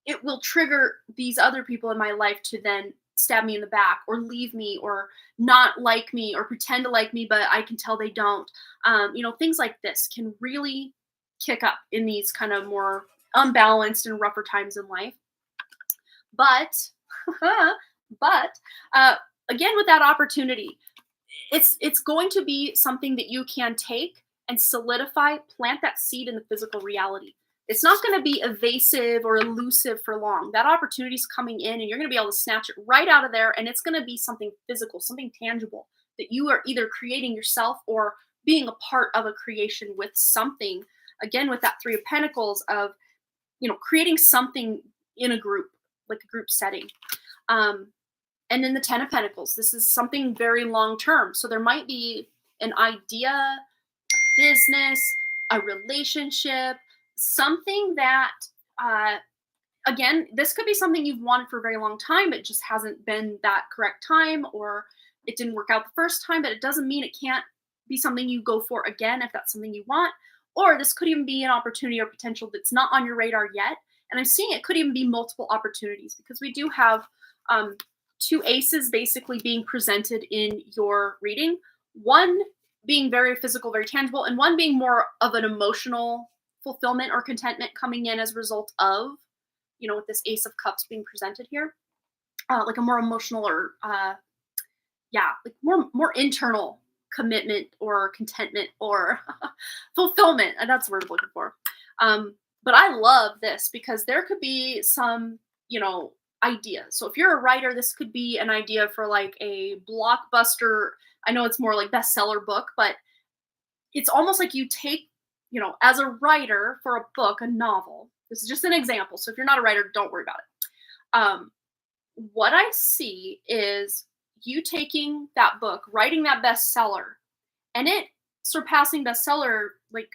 it will trigger these other people in my life to then stab me in the back or leave me or not like me or pretend to like me, but I can tell they don't. Things like this can really kick up in these kind of more unbalanced and rougher times in life. But, again, with that opportunity, it's going to be something that you can take and solidify, plant that seed in the physical reality. It's not going to be evasive or elusive for long. That opportunity is coming in, and you're going to be able to snatch it right out of there, and it's going to be something physical, something tangible that you are either creating yourself or being a part of a creation with something. Again, with that Three of Pentacles of, creating something in a group, like a group setting. And then the Ten of Pentacles. This is something very long term. So there might be an idea, a business, a relationship, something that, again, this could be something you've wanted for a very long time. It just hasn't been that correct time, or it didn't work out the first time, but it doesn't mean it can't be something you go for again if that's something you want. Or this could even be an opportunity or potential that's not on your radar yet. And I'm seeing it could even be multiple opportunities, because we do have two aces basically being presented in your reading. One being very physical, very tangible, and one being more of an emotional fulfillment or contentment coming in as a result of, with this Ace of Cups being presented here, like a more emotional or, like more internal commitment or contentment or fulfillment. And that's the word I'm looking for. But I love this because there could be some, idea. So if you're a writer, this could be an idea for like a blockbuster. I know it's more like bestseller book, but it's almost like you take, as a writer for a book, a novel. This is just an example. So if you're not a writer, don't worry about it. What I see is you taking that book, writing that bestseller, and it surpassing bestseller, like,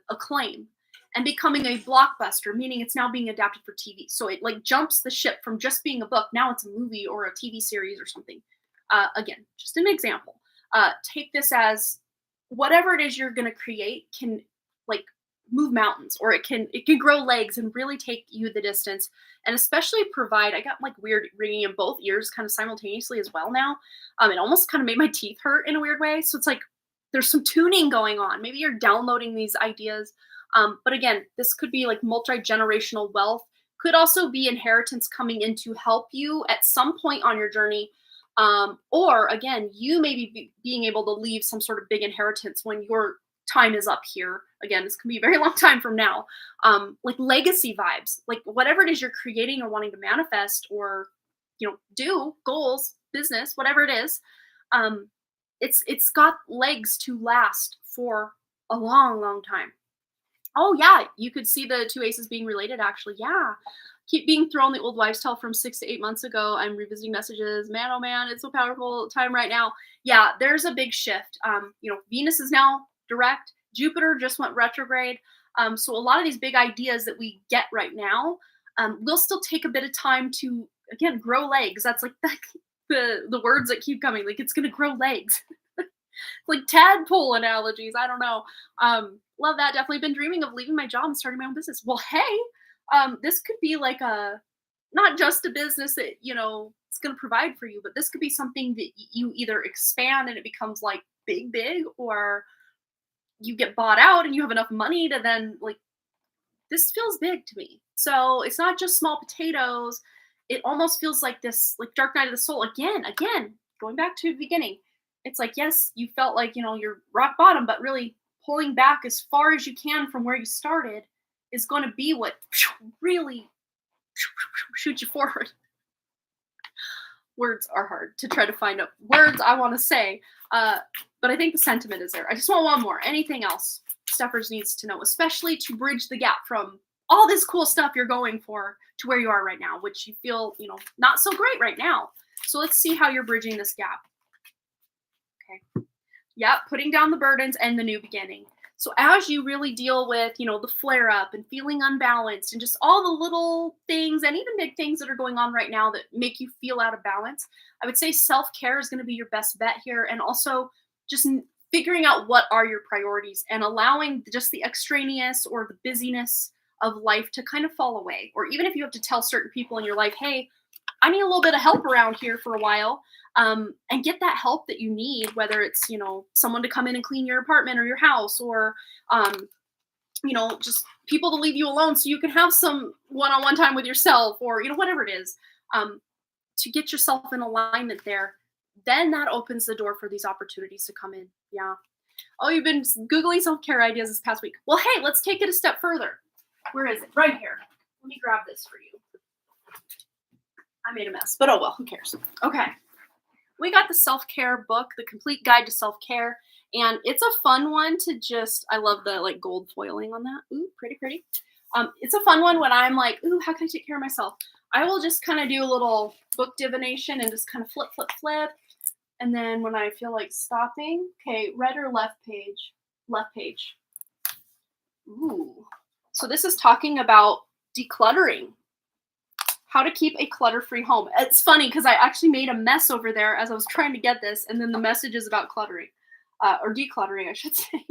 acclaim, and becoming a blockbuster, meaning it's now being adapted for TV. So it like jumps the ship from just being a book. Now it's a movie or a TV series or something. Again, just an example. Take this as whatever it is you're going to create can like move mountains, or it can grow legs and really take you the distance, and especially provide. I got like weird ringing in both ears kind of simultaneously as well now. It almost kind of made my teeth hurt in a weird way. So it's like there's some tuning going on. Maybe you're downloading these ideas. But again, this could be like multi-generational wealth. Could also be inheritance coming in to help you at some point on your journey. Or again, you may be being able to leave some sort of big inheritance when your time is up here. Again, this can be a very long time from now. Like legacy vibes, like whatever it is you're creating or wanting to manifest or, do, goals, business, whatever it is. It's got legs to last for a long, long time. Oh yeah, you could see the two aces being related actually. Yeah. Keep being thrown the old wives' tale from 6 to 8 months ago. I'm revisiting messages. Man, oh man, it's so powerful time right now. Yeah, there's a big shift. Venus is now direct. Jupiter just went retrograde. So a lot of these big ideas that we get right now will still take a bit of time to, again, grow legs. That's like the words that keep coming. Like it's going to grow legs. Like tadpole analogies. I don't know. Love that. Definitely been dreaming of leaving my job and starting my own business. Well, hey, this could be like not just a business that, it's going to provide for you, but this could be something that you either expand and it becomes like big, or you get bought out and you have enough money to then like, this feels big to me. So it's not just small potatoes. It almost feels like this, like dark night of the soul. Again, going back to the beginning. It's like, yes, you felt like, you're rock bottom, but really pulling back as far as you can from where you started is going to be what really shoots you forward. Words are hard to try to find words I want to say, but I think the sentiment is there. I just want one more. Anything else Stuffers needs to know, especially to bridge the gap from all this cool stuff you're going for to where you are right now, which you feel, not so great right now. So let's see how you're bridging this gap. Okay. Yeah, putting down the burdens and the new beginning. So as you really deal with, the flare up and feeling unbalanced and just all the little things and even big things that are going on right now that make you feel out of balance, I would say self-care is going to be your best bet here. And also just figuring out what are your priorities and allowing just the extraneous or the busyness of life to kind of fall away. Or even if you have to tell certain people in your life, hey, I need a little bit of help around here for a while, and get that help that you need, whether it's, someone to come in and clean your apartment or your house, or, just people to leave you alone so you can have some one-on-one time with yourself, or, whatever it is, to get yourself in alignment there. Then that opens the door for these opportunities to come in. Yeah. Oh, you've been Googling self-care ideas this past week. Well, hey, let's take it a step further. Where is it? Right here. Let me grab this for you. I made a mess, but oh well, who cares? Okay. We got the self-care book, The Complete Guide to Self-Care, and it's a fun one to I love the like gold foiling on that. Ooh, pretty. It's a fun one when I'm like, ooh, how can I take care of myself? I will just kind of do a little book divination and just kind of flip. And then when I feel like stopping, okay, right or left page? Left page. Ooh. So this is talking about decluttering. How to keep a clutter-free home. It's funny because I actually made a mess over there as I was trying to get this, and then the message is about cluttering, or decluttering, I should say.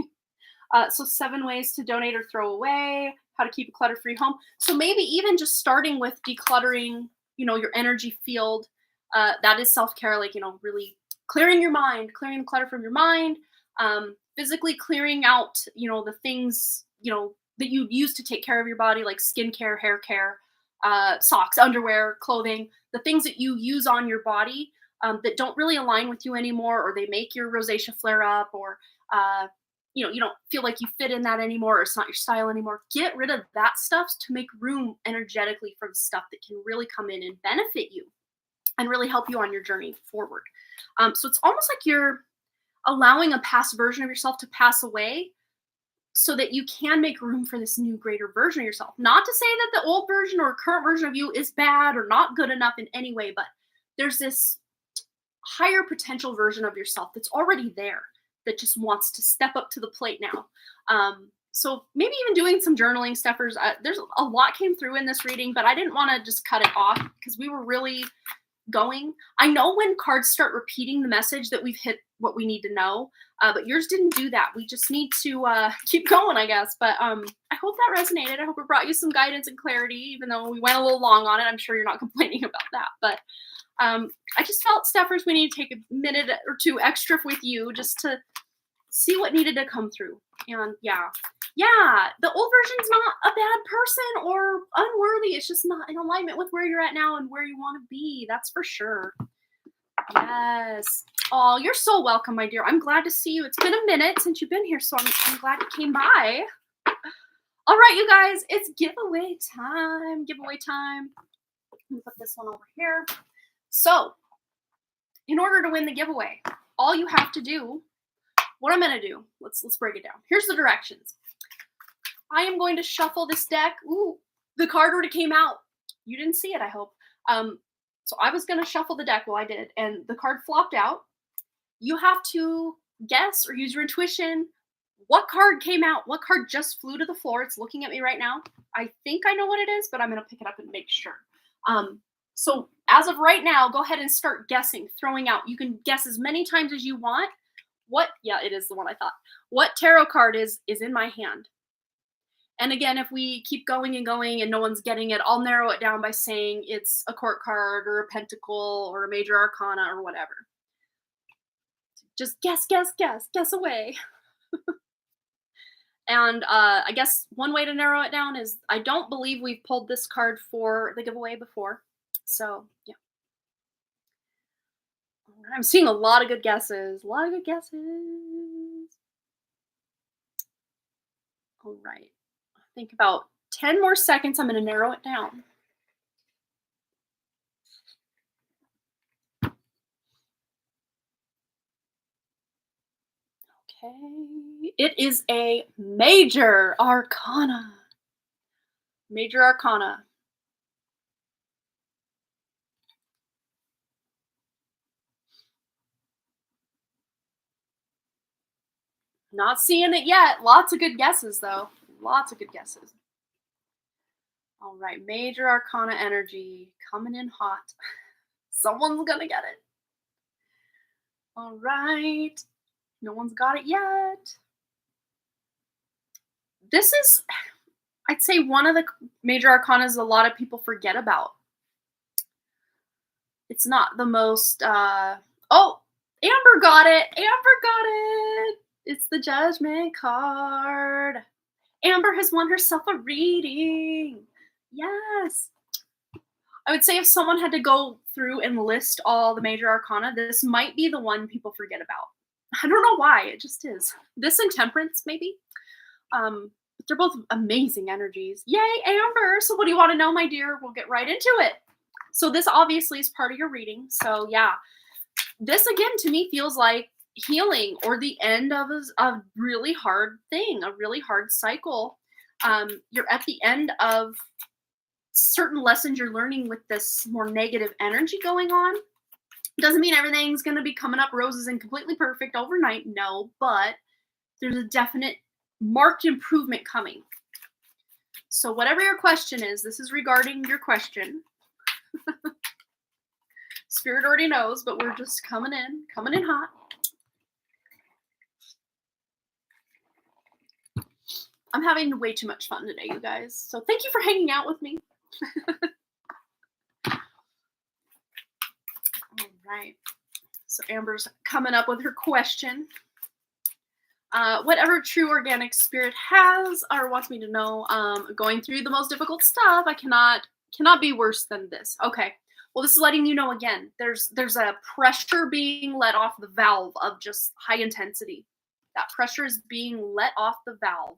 So 7 ways to donate or throw away, how to keep a clutter-free home. So maybe even just starting with decluttering, your energy field. That is self-care, like, really clearing your mind, clearing the clutter from your mind, physically clearing out, the things, that you use to take care of your body, like skincare, hair care, socks, underwear, clothing, the things that you use on your body that don't really align with you anymore, or they make your rosacea flare up, or you don't feel like you fit in that anymore, or it's not your style anymore. Get rid of that stuff to make room energetically for the stuff that can really come in and benefit you and really help you on your journey forward. So it's almost like you're allowing a past version of yourself to pass away so that you can make room for this new, greater version of yourself. Not to say that the old version or current version of you is bad or not good enough in any way, but there's this higher potential version of yourself that's already there that just wants to step up to the plate now. So maybe even doing some journaling, Stuffers. There's a lot came through in this reading, but I didn't want to just cut it off because we were really going. I know when cards start repeating the message that we've hit what we need to know. But yours didn't do that. We just need to keep going, I guess. But I hope that resonated. I hope it brought you some guidance and clarity, even though we went a little long on it. I'm sure you're not complaining about that. But I just felt, Steffers, we need to take a minute or two extra with you just to see what needed to come through. And yeah, the old version's not a bad person or unworthy. It's just not in alignment with where you're at now and where you want to be. That's for sure. Yes. Oh, you're so welcome, my dear. I'm glad to see you. It's been a minute since you've been here, so I'm glad you came by. All right, you guys, it's giveaway time. Giveaway time. Let me put this one over here. So, in order to win the giveaway, all you have to do, what I'm going to do, let's break it down. Here's the directions. I am going to shuffle this deck. Ooh, the card already came out. You didn't see it, I hope. So I was going to shuffle the deck, well, I did, and the card flopped out. You have to guess or use your intuition what card came out, what card just flew to the floor. It's looking at me right now. I think I know what it is, but I'm going to pick it up and make sure. So as of right now, go ahead and start guessing, throwing out. You can guess as many times as you want. Yeah, it is the one I thought. What tarot card is in my hand? And again, if we keep going and going and no one's getting it, I'll narrow it down by saying it's a court card or a pentacle or a major arcana or whatever. Just guess away. And I guess one way to narrow it down is I don't believe we've pulled this card for the giveaway before. So, yeah. I'm seeing a lot of good guesses. All right. I think about 10 more seconds. I'm going to narrow it down. Okay. It is a major arcana. Major arcana. Not seeing it yet. Lots of good guesses, though. Lots of good guesses. All right. Major arcana energy coming in hot. Someone's going to get it. All right. No one's got it yet. This is, I'd say, one of the major arcanas a lot of people forget about. It's not the most, oh, Amber got it. It's the Judgment card. Amber has won herself a reading. Yes. I would say if someone had to go through and list all the major arcana, this might be the one people forget about. I don't know why, it just is. This and Temperance, maybe. They're both amazing energies. Yay, Amber! So what do you want to know, my dear? We'll get right into it. So this obviously is part of your reading. So yeah, this again to me feels like healing or the end of a really hard thing, a really hard cycle. You're at the end of certain lessons you're learning with this more negative energy going on. Doesn't mean everything's going to be coming up roses and completely perfect overnight. No, but there's a definite marked improvement coming. So whatever your question is, this is regarding your question. Spirit already knows, but we're just coming in hot. I'm having way too much fun today, you guys. So thank you for hanging out with me. All right. So Amber's coming up with her question. Whatever true organic spirit has or wants me to know, going through the most difficult stuff, I cannot be worse than this. Okay. Well, this is letting you know again, there's a pressure being let off the valve of just high intensity. That pressure is being let off the valve.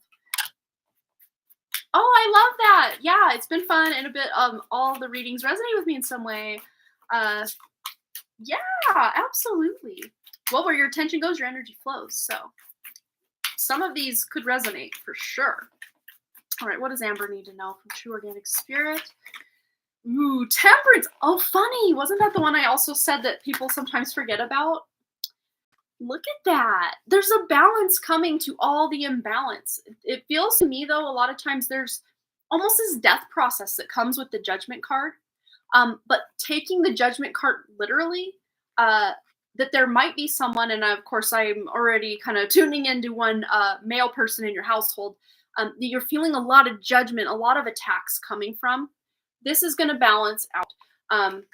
Oh, I love that. Yeah, it's been fun and a bit all the readings resonate with me in some way. Yeah, absolutely. Well, where your attention goes, your energy flows. So some of these could resonate for sure. All right, what does Amber need to know from True Organic Spirit? Ooh, Temperance. Oh, funny. Wasn't that the one I also said that people sometimes forget about? Look at that. There's a balance coming to all the imbalance. It feels to me, though, a lot of times there's almost this death process that comes with the Judgment card. But taking the Judgment card literally, that there might be someone, and of course I'm already kind of tuning into one male person in your household, that you're feeling a lot of judgment, a lot of attacks coming from. This is going to balance out. Um,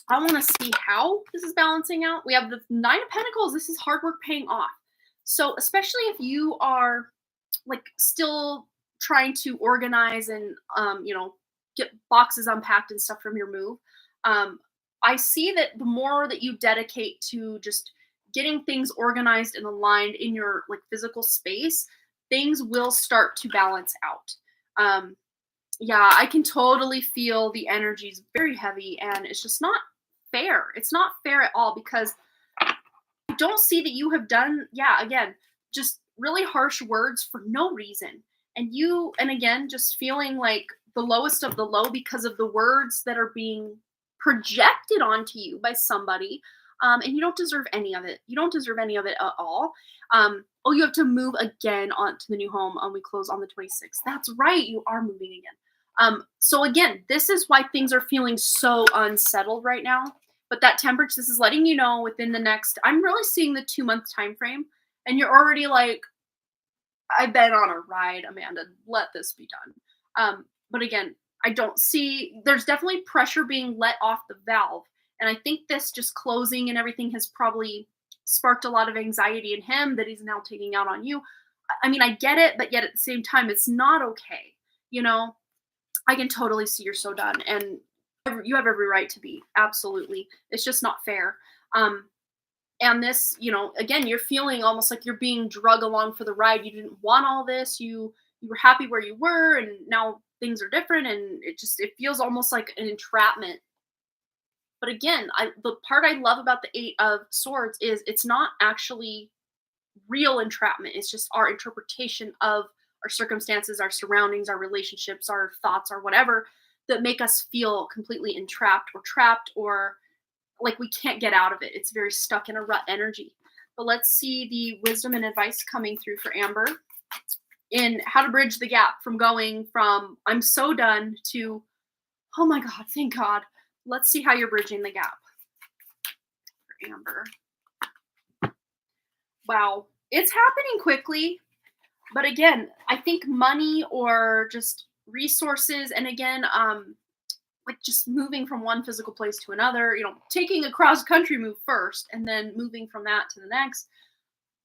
I want to see how this is balancing out. We have the Nine of Pentacles. This is hard work paying off. So especially if you are like still trying to organize and get boxes unpacked and stuff from your move, um, I see that the more that you dedicate to just getting things organized and aligned in your like physical space, things will start to balance out. Yeah, I can totally feel the energies very heavy, and it's just not fair. It's not fair at all because I don't see that you have done, yeah, again, just really harsh words for no reason. And again, just feeling like the lowest of the low because of the words that are being projected onto you by somebody. And you don't deserve any of it. You don't deserve any of it at all. Oh, you have to move again onto the new home. We close on the 26th. That's right. You are moving again. So again, this is why things are feeling so unsettled right now. But that temperature, this is letting you know within the next, I'm really seeing the 2-month time frame, and you're already like, I've been on a ride, Amanda. Let this be done. But again, I don't see, there's definitely pressure being let off the valve. And I think this just closing and everything has probably sparked a lot of anxiety in him that he's now taking out on you. I mean, I get it, but yet at the same time, it's not okay. You know, I can totally see you're so done, and you have every right to be. Absolutely. It's just not fair. And this, again, you're feeling almost like you're being drug along for the ride. You didn't want all this. You were happy where you were, and now things are different, and it feels almost like an entrapment. But again, the part I love about the Eight of Swords is it's not actually real entrapment. It's just our interpretation of our circumstances, our surroundings, our relationships, our thoughts, or whatever that make us feel completely entrapped or trapped or like we can't get out of it. It's very stuck in a rut energy. But let's see the wisdom and advice coming through for Amber in how to bridge the gap from going from I'm so done to, oh my God, thank God. Let's see how you're bridging the gap for Amber. Wow. It's happening quickly. But again, I think money or just resources, and again, like just moving from one physical place to another, taking a cross country move first and then moving from that to the next,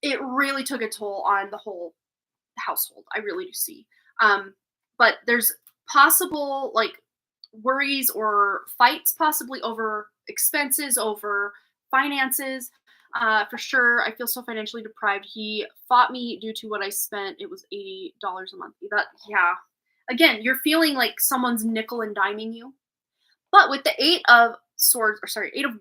it really took a toll on the whole household. I really do see. But there's possible like worries or fights possibly over expenses, over finances. For sure, I feel so financially deprived. He fought me due to what I spent. It was $80 a month. Yeah. Again, you're feeling like someone's nickel and diming you. But with the Eight of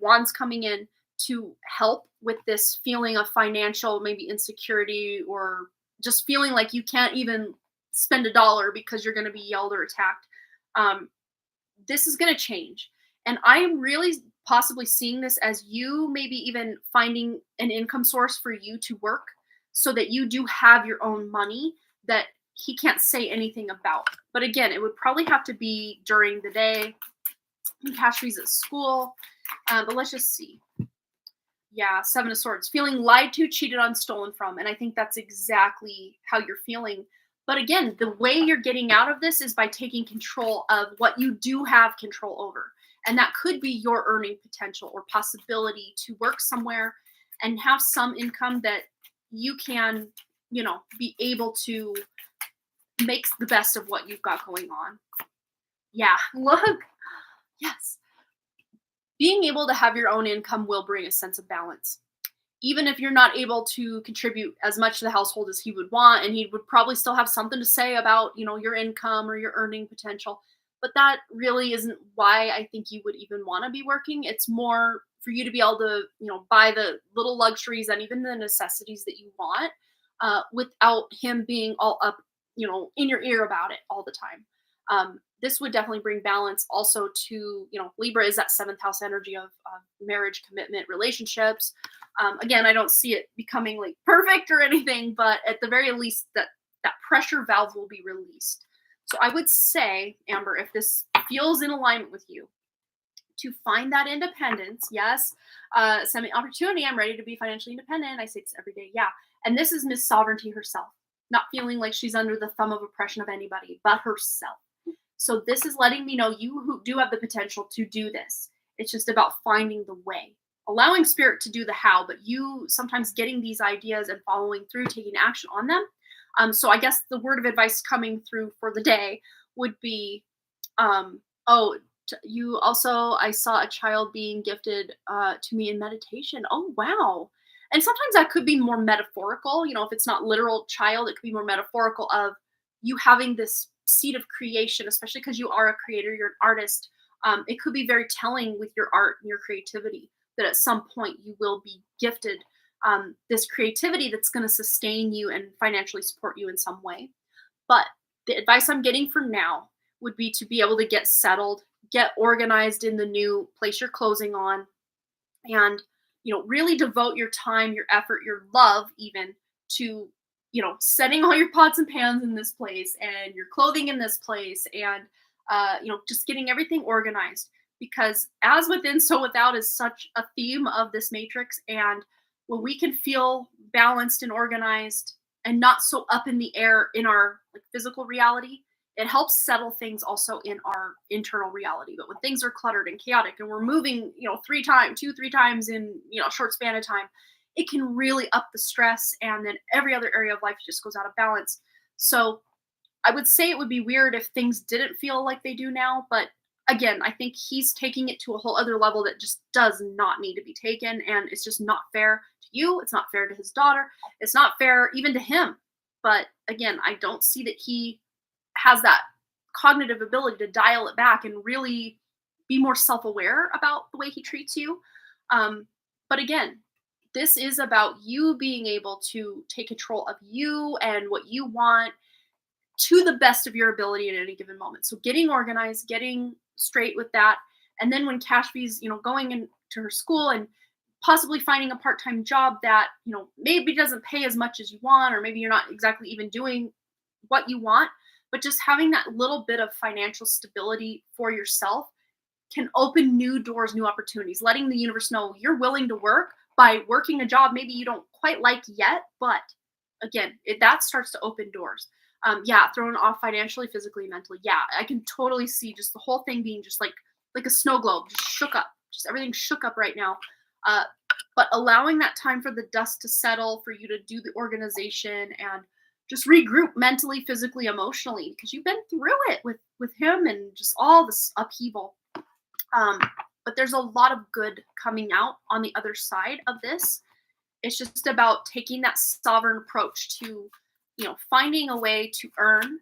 Wands coming in to help with this feeling of financial, maybe insecurity, or just feeling like you can't even spend $1 because you're going to be yelled or attacked. This is going to change. And I am really possibly seeing this as you maybe even finding an income source for you to work so that you do have your own money that he can't say anything about. But again, it would probably have to be during the day. Cashby's at school. But let's just see. Yeah, Seven of Swords. Feeling lied to, cheated on, stolen from. And I think that's exactly how you're feeling. But again, the way you're getting out of this is by taking control of what you do have control over. And that could be your earning potential or possibility to work somewhere and have some income that you can, be able to make the best of what you've got going on. Yeah, look. Yes. Being able to have your own income will bring a sense of balance. Even if you're not able to contribute as much to the household as he would want, and he would probably still have something to say about, your income or your earning potential. But that really isn't why I think you would even want to be working. It's more for you to be able to, buy the little luxuries and even the necessities that you want without him being all up, in your ear about it all the time. This would definitely bring balance also to, Libra is that 7th house energy of marriage, commitment, relationships. Again, I don't see it becoming like perfect or anything, but at the very least that pressure valve will be released. So I would say, Amber, if this feels in alignment with you, to find that independence. Yes. Semi-opportunity. I'm ready to be financially independent. I say this every day. Yeah. And this is Miss Sovereignty herself, not feeling like she's under the thumb of oppression of anybody but herself. So this is letting me know you who do have the potential to do this. It's just about finding the way, allowing spirit to do the how, but you sometimes getting these ideas and following through, taking action on them. So I guess the word of advice coming through for the day would be, oh, you also, I saw a child being gifted to me in meditation. Oh, wow. And sometimes that could be more metaphorical. You know, if it's not literal child, it could be more metaphorical of you having this seed of creation, especially because you are a creator, you're an artist. It could be very telling with your art and your creativity that at some point you will be gifted this creativity that's going to sustain you and financially support you in some way. But the advice I'm getting for now would be to be able to get settled, get organized in the new place you're closing on, and really devote your time, your effort, your love even to setting all your pots and pans in this place and your clothing in this place, and just getting everything organized, because as within so without is such a theme of this matrix. And when we can feel balanced and organized and not so up in the air in our physical reality, it helps settle things also in our internal reality. But when things are cluttered and chaotic and we're moving, 3 times in, a short span of time, it can really up the stress, and then every other area of life just goes out of balance. So I would say it would be weird if things didn't feel like they do now. But again, I think he's taking it to a whole other level that just does not need to be taken. And it's just not fair to you. It's not fair to his daughter. It's not fair even to him. But again, I don't see that he has that cognitive ability to dial it back and really be more self-aware about the way he treats you. But again, this is about you being able to take control of you and what you want to the best of your ability at any given moment. So getting organized, getting straight with that. And then when Kashfi's, going into her school and possibly finding a part-time job that, maybe doesn't pay as much as you want, or maybe you're not exactly even doing what you want, but just having that little bit of financial stability for yourself can open new doors, new opportunities, letting the universe know you're willing to work by working a job maybe you don't quite like yet. But again, that starts to open doors. Thrown off financially, physically, mentally. Yeah, I can totally see just the whole thing being just like a snow globe, just shook up. Just everything shook up right now. But allowing that time for the dust to settle, for you to do the organization and just regroup mentally, physically, emotionally, because you've been through it with him and just all this upheaval. But there's a lot of good coming out on the other side of this. It's just about taking that sovereign approach to, finding a way to earn.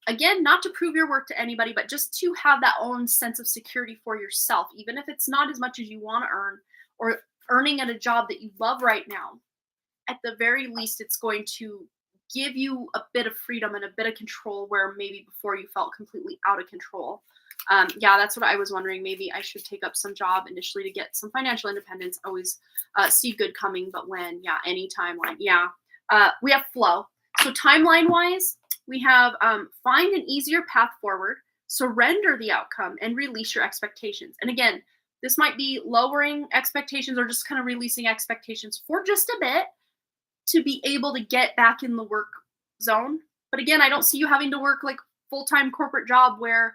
Again, not to prove your work to anybody, but just to have that own sense of security for yourself, even if it's not as much as you want to earn, or earning at a job that you love right now. At the very least, it's going to give you a bit of freedom and a bit of control where maybe before you felt completely out of control. That's what I was wondering. Maybe I should take up some job initially to get some financial independence. Always see good coming, but when? Yeah, any timeline. Yeah. We have flow. So timeline wise, we have find an easier path forward, surrender the outcome, and release your expectations. And again, this might be lowering expectations or just kind of releasing expectations for just a bit to be able to get back in the work zone. But again, I don't see you having to work like full-time corporate job where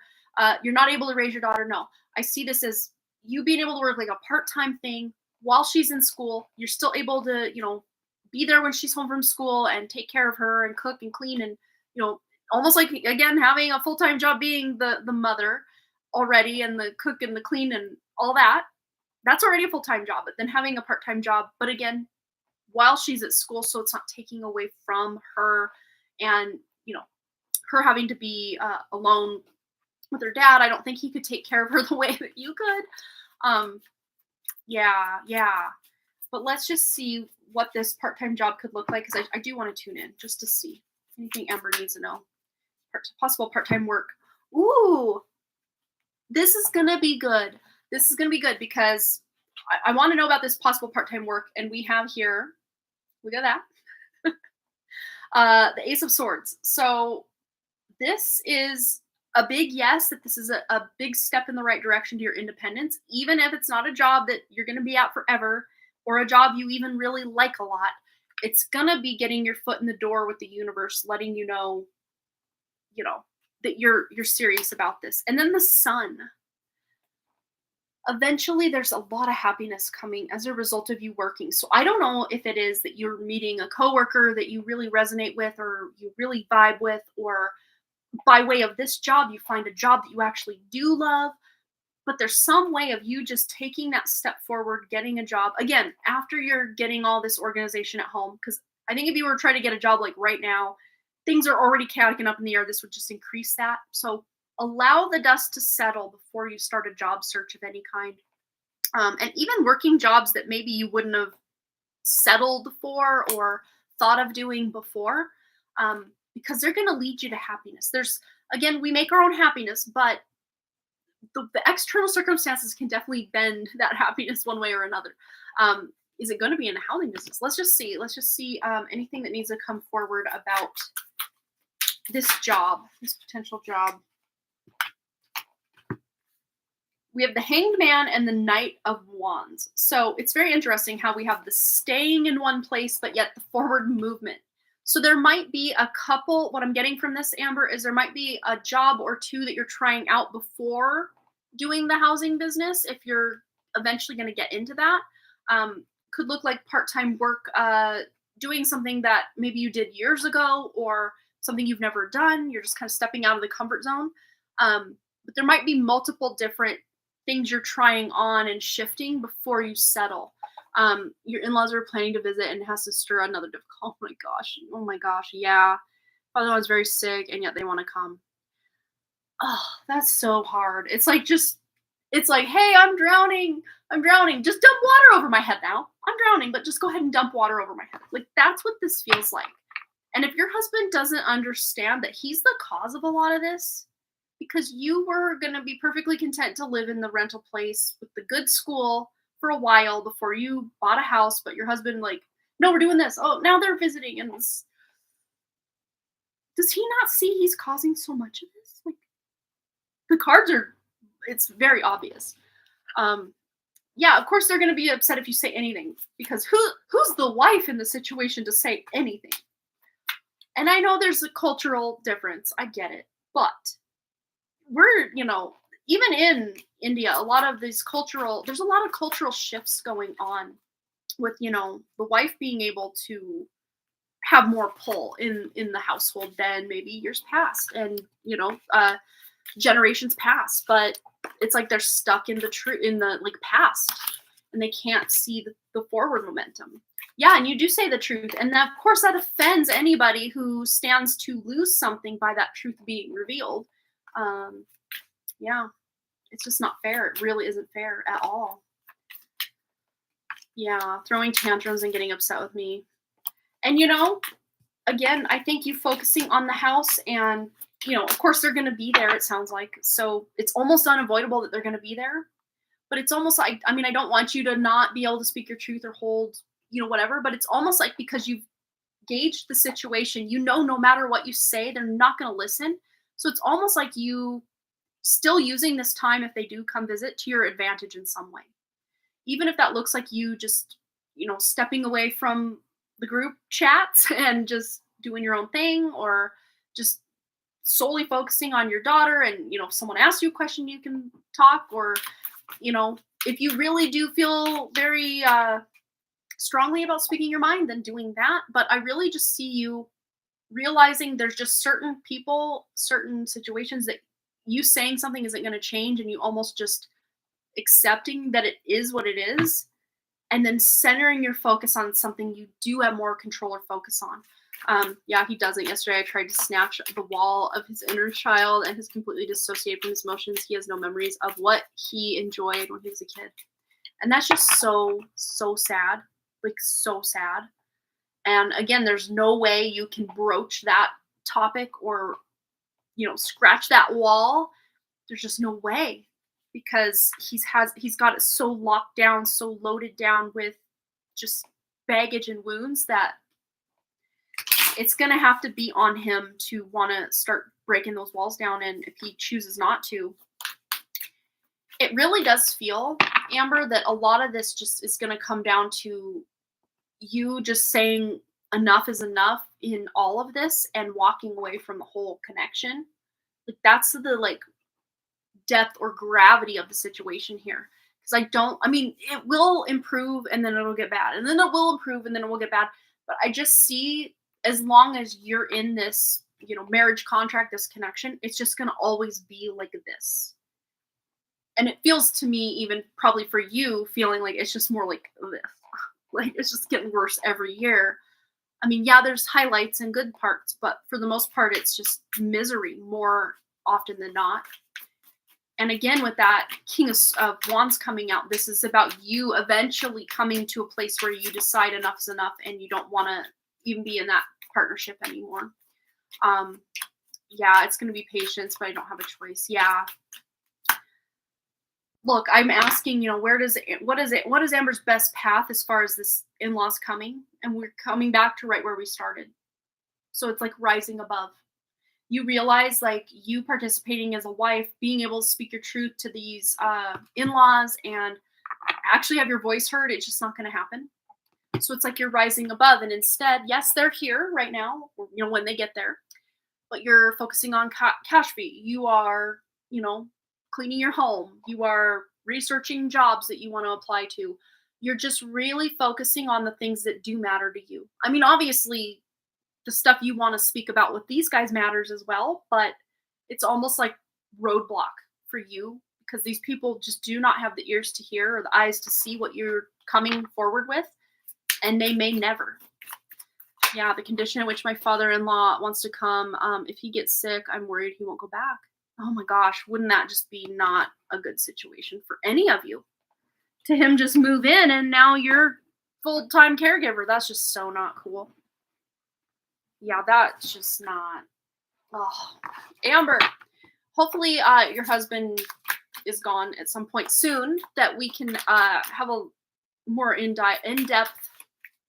you're not able to raise your daughter. No, I see this as you being able to work like a part-time thing while she's in school. You're still able to, be there when she's home from school and take care of her and cook and clean and, almost like, again, having a full-time job being the mother already and the cook and the clean and all that. That's already a full-time job, but then having a part-time job, but again, while she's at school, so it's not taking away from her and, her having to be alone with her dad. I don't think he could take care of her the way that you could. Yeah. But let's just see what this part-time job could look like, because I do want to tune in just to see anything Amber needs to know. Possible part-time work. Ooh, this is going to be good. This is going to be good because I want to know about this possible part-time work. And we have here, look at that, the Ace of Swords. So this is a big yes, that this is a big step in the right direction to your independence, even if it's not a job that you're going to be at forever or a job you even really like a lot. It's going to be getting your foot in the door with the universe, letting you know, that you're serious about this. And then the sun. Eventually there's a lot of happiness coming as a result of you working. So I don't know if it is that you're meeting a coworker that you really resonate with or you really vibe with, or by way of this job, you find a job that you actually do love, but there's some way of you just taking that step forward, getting a job again, after you're getting all this organization at home. Cause I think if you were trying to get a job like right now, things are already chaotic and up in the air. This would just increase that. So allow the dust to settle before you start a job search of any kind. And even working jobs that maybe you wouldn't have settled for or thought of doing before, because they're going to lead you to happiness. Again, we make our own happiness, but the external circumstances can definitely bend that happiness one way or another. Is it going to be in the housing business? Let's just see anything that needs to come forward about this potential job. We have the Hanged Man and the Knight of Wands. So it's very interesting how we have the staying in one place, but yet the forward movement. So there might be a couple, what I'm getting from this, Amber, is there might be a job or two that you're trying out before doing the housing business, if you're eventually going to get into that. Could look like part-time work, doing something that maybe you did years ago or something you've never done. You're just kind of stepping out of the comfort zone. But there might be multiple different things you're trying on and shifting before you settle. Your in-laws are planning to visit and has to stir another difficult. Oh my gosh. Yeah. Father one's very sick and yet they want to come. Oh, that's so hard. It's like, hey, I'm drowning. Just dump water over my head now. I'm drowning, but just go ahead and dump water over my head. Like, that's what this feels like. And if your husband doesn't understand that he's the cause of a lot of this, because you were going to be perfectly content to live in the rental place with the good school for a while before you bought a house, but your husband no, we're doing this. Oh, now they're visiting. And this. Does he not see he's causing so much of this? Like, the cards it's very obvious. Yeah, of course they're going to be upset if you say anything, because who's the wife in the situation to say anything? And I know there's a cultural difference. I get it. But we're, even in India, there's a lot of cultural shifts going on with, the wife being able to have more pull in the household than maybe years past and, generations past. But it's like they're stuck in the past and they can't see the forward momentum. Yeah, and you do say the truth. And of course that offends anybody who stands to lose something by that truth being revealed. Yeah, it's just not fair. It really isn't fair at all. Yeah, throwing tantrums and getting upset with me. And, again, I think you focusing on the house and, of course they're going to be there, it sounds like. So it's almost unavoidable that they're going to be there. But it's almost like, I don't want you to not be able to speak your truth or hold, whatever. But it's almost like because you've gauged the situation, no matter what you say, they're not going to listen. So it's almost like you still using this time, if they do come visit, to your advantage in some way. Even if that looks like you just, stepping away from the group chats and just doing your own thing, or just solely focusing on your daughter and, if someone asks you a question, you can talk, or, if you really do feel very strongly about speaking your mind, then doing that. But I really just see you realizing there's just certain people, certain situations that you saying something isn't going to change, and you almost just accepting that it is what it is, and then centering your focus on something you do have more control or focus on. Yeah, he doesn't. Yesterday I tried to snatch the wall of his inner child and has completely dissociated from his emotions. He has no memories of what he enjoyed when he was a kid. And that's just so, so sad. Like, so sad. And again, there's no way you can broach that topic or, scratch that wall. There's just no way, because he's got it so locked down, so loaded down with just baggage and wounds that it's going to have to be on him to want to start breaking those walls down. And if he chooses not to, it really does feel, Amber, that a lot of this just is going to come down to you just saying enough is enough in all of this and walking away from the whole connection. Like, that's the like depth or gravity of the situation here. Because it will improve and then it'll get bad. And then it will improve and then it will get bad. But I just see, as long as you're in this, marriage contract, this connection, it's just going to always be like this. And it feels to me, even probably for you, feeling like it's just more like this. Like, it's just getting worse every year. I mean, yeah, there's highlights and good parts, but for the most part, it's just misery more often than not. And again, with that King of Wands coming out, this is about you eventually coming to a place where you decide enough's enough and you don't want to even be in that partnership anymore. Yeah, it's going to be patience, but I don't have a choice. Yeah. Look, I'm asking, what is Amber's best path as far as this in-laws coming? And we're coming back to right where we started. So it's like rising above. You realize, like, you participating as a wife, being able to speak your truth to these in-laws and actually have your voice heard, it's just not going to happen. So it's like you're rising above. And instead, yes, they're here right now, when they get there, but you're focusing on cash fee. You are, cleaning your home. You are researching jobs that you want to apply to. You're just really focusing on the things that do matter to you. I mean, obviously, the stuff you want to speak about with these guys matters as well, but it's almost like roadblock for you because these people just do not have the ears to hear or the eyes to see what you're coming forward with, and they may never. Yeah, the condition in which my father-in-law wants to come, if he gets sick, I'm worried he won't go back. Oh my gosh, wouldn't that just be not a good situation for any of you? To him just move in and now you're full-time caregiver. That's just so not cool. Yeah, that's just not. Oh, Amber, hopefully your husband is gone at some point soon that we can have a more in-depth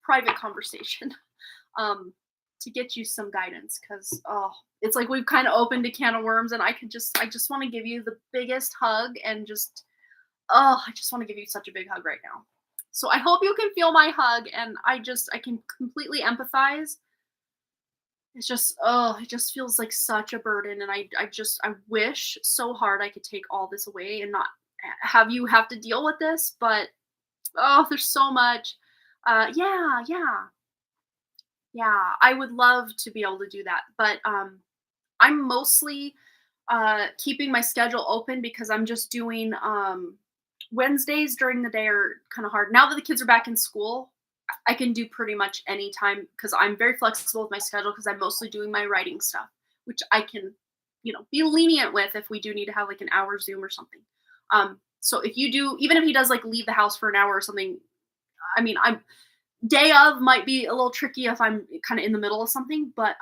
private conversation to get you some guidance, because it's like we've kind of opened a can of worms, and I just want to give you the biggest hug and just I just want to give you such a big hug right now. So I hope you can feel my hug, and I can completely empathize. It's just, it just feels like such a burden. And I wish so hard I could take all this away and not have you have to deal with this. But, there's so much. Yeah, I would love to be able to do that. But I'm mostly keeping my schedule open because I'm just doing Wednesdays during the day are kind of hard. Now that the kids are back in school, I can do pretty much any time because I'm very flexible with my schedule because I'm mostly doing my writing stuff, which I can, be lenient with if we do need to have like an hour Zoom or something. So if you do, even if he does like leave the house for an hour or something, I mean, I'm day of might be a little tricky if I'm kind of in the middle of something, but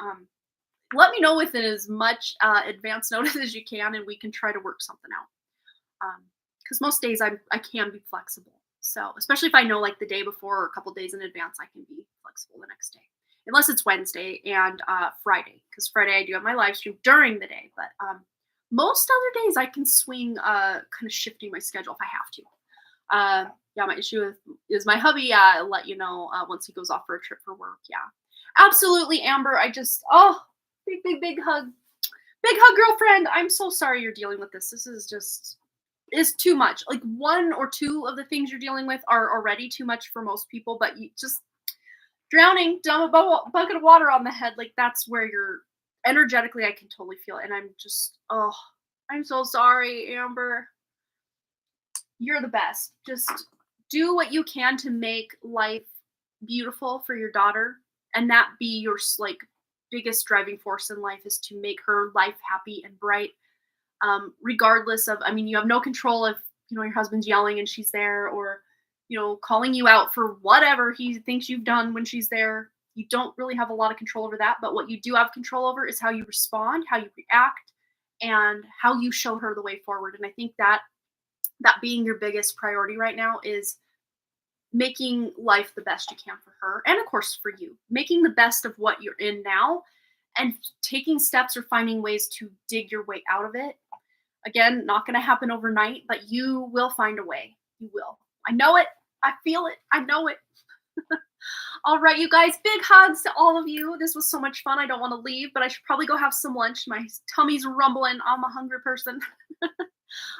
let me know within as much advance notice as you can, and we can try to work something out. Because most days I can be flexible. So especially if I know like the day before or a couple days in advance, I can be flexible the next day. Unless it's Wednesday and Friday, because Friday I do have my live stream during the day. But most other days I can swing kind of shifting my schedule if I have to. Yeah, my issue is my hubby. I'll let you know once he goes off for a trip for work. Yeah, absolutely, Amber. I just, big hug. Big hug, girlfriend. I'm so sorry you're dealing with this. This is just... is too much. Like one or two of the things you're dealing with are already too much for most people, but you just drowning, dump a bucket of water on the head. Like that's where you're energetically, I can totally feel it. And I'm just, I'm so sorry, Amber. You're the best. Just do what you can to make life beautiful for your daughter. And that be your like biggest driving force in life, is to make her life happy and bright. Regardless of, you have no control if, your husband's yelling and she's there, or, calling you out for whatever he thinks you've done when she's there. You don't really have a lot of control over that, but what you do have control over is how you respond, how you react, and how you show her the way forward. And I think that being your biggest priority right now is making life the best you can for her, and of course for you, making the best of what you're in now, and taking steps or finding ways to dig your way out of it. Again, not going to happen overnight, but you will find a way. You will. I know it. I feel it. I know it. All right, you guys, big hugs to all of you. This was so much fun. I don't want to leave, but I should probably go have some lunch. My tummy's rumbling. I'm a hungry person.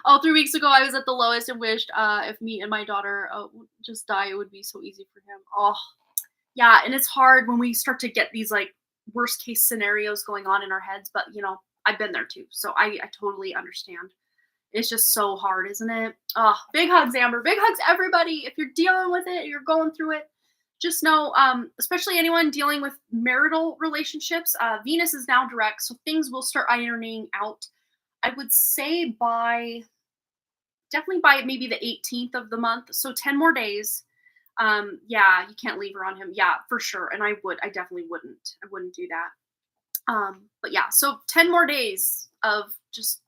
Oh, 3 weeks ago, I was at the lowest and wished if me and my daughter would just die, it would be so easy for him. Oh, yeah, and it's hard when we start to get these like worst case scenarios going on in our heads, but I've been there too, so I totally understand. It's just so hard, isn't it? Oh, big hugs, Amber. Big hugs, everybody. If you're dealing with it, you're going through it, just know, especially anyone dealing with marital relationships, Venus is now direct, so things will start ironing out. I would say definitely by maybe the 18th of the month, so 10 more days. Yeah, you can't leave her on him. Yeah, for sure. And I definitely wouldn't. I wouldn't do that. But yeah, so 10 more days of just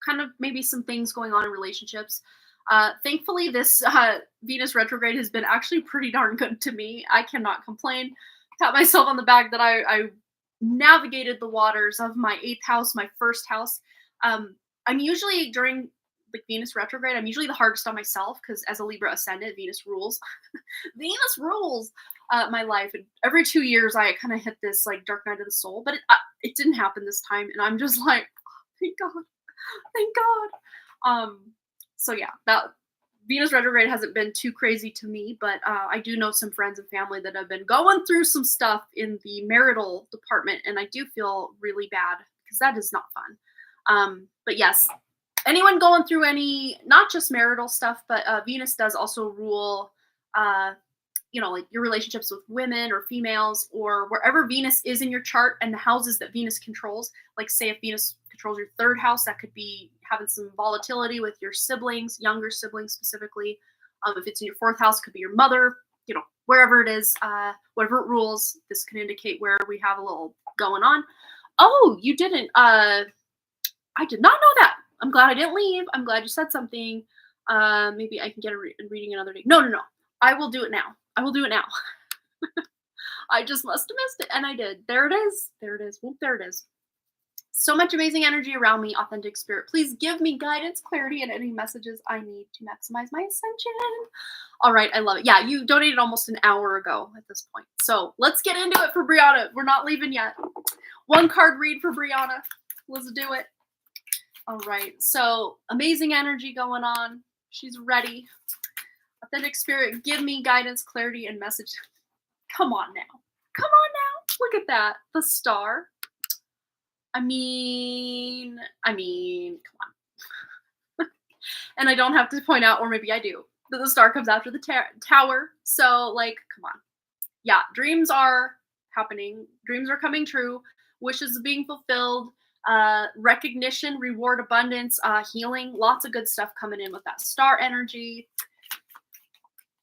kind of maybe some things going on in relationships. Thankfully, this Venus retrograde has been actually pretty darn good to me. I cannot complain. Pat myself on the back that I navigated the waters of my 8th house, my first house. I'm usually during like Venus retrograde, I'm usually the hardest on myself because as a Libra ascendant, Venus rules. Venus rules my life. And every 2 years, I kind of hit this like dark night of the soul, but it didn't happen this time. And I'm just like, oh, thank God, thank God. So yeah, that Venus retrograde hasn't been too crazy to me, but I do know some friends and family that have been going through some stuff in the marital department, and I do feel really bad because that is not fun. But yes, anyone going through any, not just marital stuff, but Venus does also rule, like your relationships with women or females or wherever Venus is in your chart and the houses that Venus controls. Like say if Venus controls your 3rd house, that could be having some volatility with your siblings, younger siblings specifically. If it's in your 4th house, could be your mother, wherever it is, whatever it rules, this can indicate where we have a little going on. Oh, you didn't, I did not know that. I'm glad I didn't leave. I'm glad you said something. Maybe I can get a reading another day. No. I will do it now. I will do it now. I just must have missed it, and I did. There it is. There it is. Whoop, there it is. So much amazing energy around me, authentic spirit. Please give me guidance, clarity, and any messages I need to maximize my ascension. All right, I love it. Yeah, you donated almost an hour ago at this point. So let's get into it for Brianna. We're not leaving yet. 1 card read for Brianna. Let's do it. All right, so amazing energy going on. She's ready. Authentic spirit, give me guidance, clarity, and message. Come on now. Come on now. Look at that. The star. I mean, come on. And I don't have to point out, or maybe I do, that the star comes after the tower. So, come on. Yeah, dreams are happening. Dreams are coming true. Wishes are being fulfilled. Recognition, reward, abundance, healing. Lots of good stuff coming in with that star energy.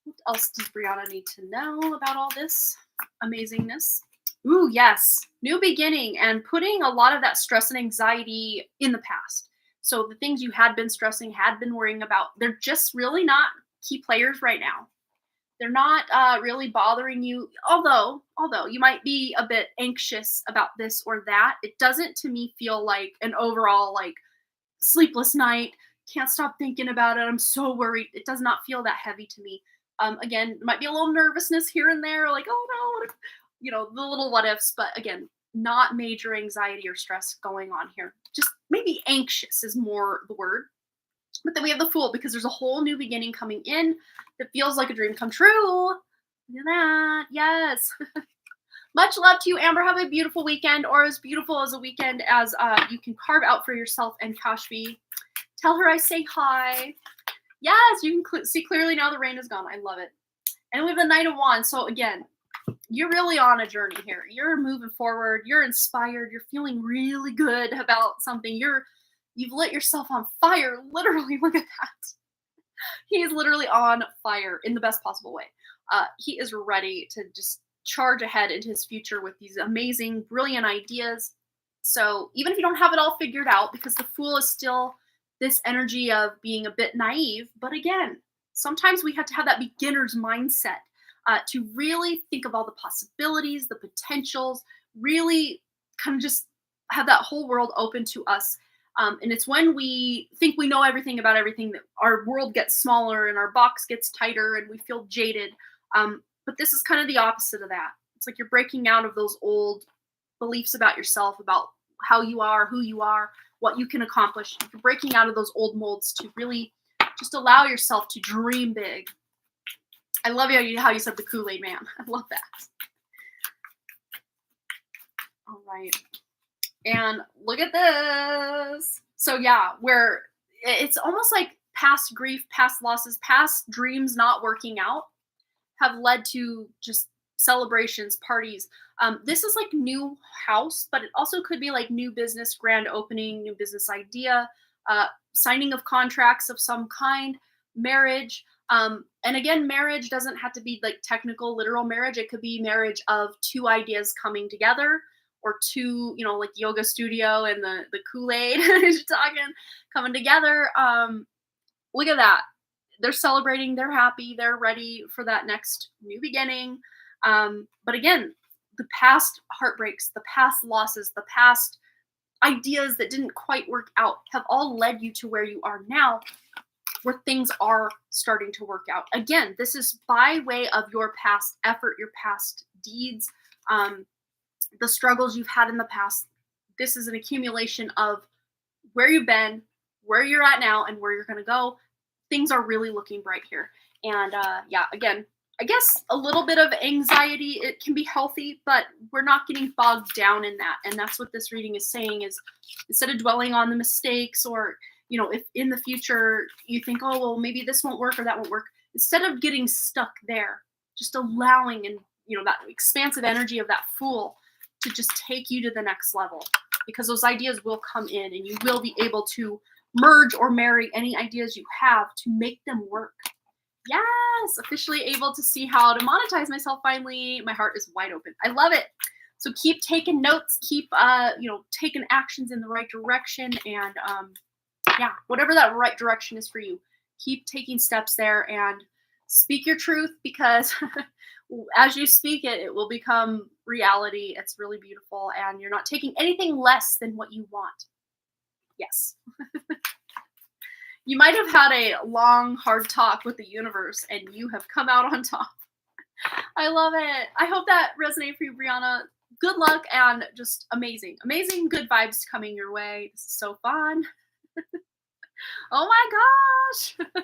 What else does Brianna need to know about all this amazingness? Ooh, yes. New beginning and putting a lot of that stress and anxiety in the past. So the things you had been stressing, had been worrying about, they're just really not key players right now. They're not really bothering you. Although you might be a bit anxious about this or that, it doesn't to me feel like an overall sleepless night. Can't stop thinking about it. I'm so worried. It does not feel that heavy to me. Again, there might be a little nervousness here and there, like, oh no, the little what ifs, but again, not major anxiety or stress going on here. Just maybe anxious is more the word. But then we have the Fool because there's a whole new beginning coming in that feels like a dream come true. Look at that. Yes. Much love to you, Amber. Have a beautiful weekend, or as beautiful as a weekend as you can carve out for yourself and Kashvi. Tell her I say hi. Yes, you can see clearly now the rain is gone. I love it. And we have the Knight of Wands. So again, you're really on a journey here. You're moving forward. You're inspired. You're feeling really good about something. You've lit yourself on fire. Literally, look at that. He is literally on fire in the best possible way. He is ready to just charge ahead into his future with these amazing, brilliant ideas. So even if you don't have it all figured out, because the Fool is still this energy of being a bit naive, but again, sometimes we have to have that beginner's mindset to really think of all the possibilities, the potentials, really kind of just have that whole world open to us. And it's when we think we know everything about everything that our world gets smaller and our box gets tighter and we feel jaded. But this is kind of the opposite of that. It's like you're breaking out of those old beliefs about yourself, about how you are, who you are, what you can accomplish. You're breaking out of those old molds to really just allow yourself to dream big. I love how you said the Kool-Aid man. I love that. All right. And look at this. So yeah, where it's almost like past grief, past losses, past dreams not working out have led to just celebrations, parties. This is like new house, but it also could be like new business, grand opening, new business idea, signing of contracts of some kind, marriage. And again, marriage doesn't have to be like technical, literal marriage. It could be marriage of two ideas coming together, or two, like yoga studio and the Kool-Aid talking, coming together. Look at that. They're celebrating, they're happy, they're ready for that next new beginning. But again, the past heartbreaks, the past losses, the past ideas that didn't quite work out have all led you to where you are now, where things are starting to work out. Again, this is by way of your past effort, your past deeds, the struggles you've had in the past. This is an accumulation of where you've been, where you're at now, and where you're going to go. Things are really looking bright here. And yeah, again, I guess a little bit of anxiety, it can be healthy, but we're not getting bogged down in that. And that's what this reading is saying, is instead of dwelling on the mistakes, or, if in the future you think, oh, well, maybe this won't work or that won't work, instead of getting stuck there, just allowing and, that expansive energy of that Fool to just take you to the next level, because those ideas will come in and you will be able to merge or marry any ideas you have to make them work. Yes, officially able to see how to monetize myself finally. My heart is wide open. I love it. So keep taking notes, keep taking actions in the right direction, and yeah, whatever that right direction is for you, keep taking steps there and speak your truth, because as you speak it, it will become reality. It's really beautiful, and you're not taking anything less than what you want. Yes. You might have had a long, hard talk with the universe, and you have come out on top. I love it. I hope that resonated for you, Brianna. Good luck, and just amazing, amazing good vibes coming your way. This is so fun. Oh my gosh.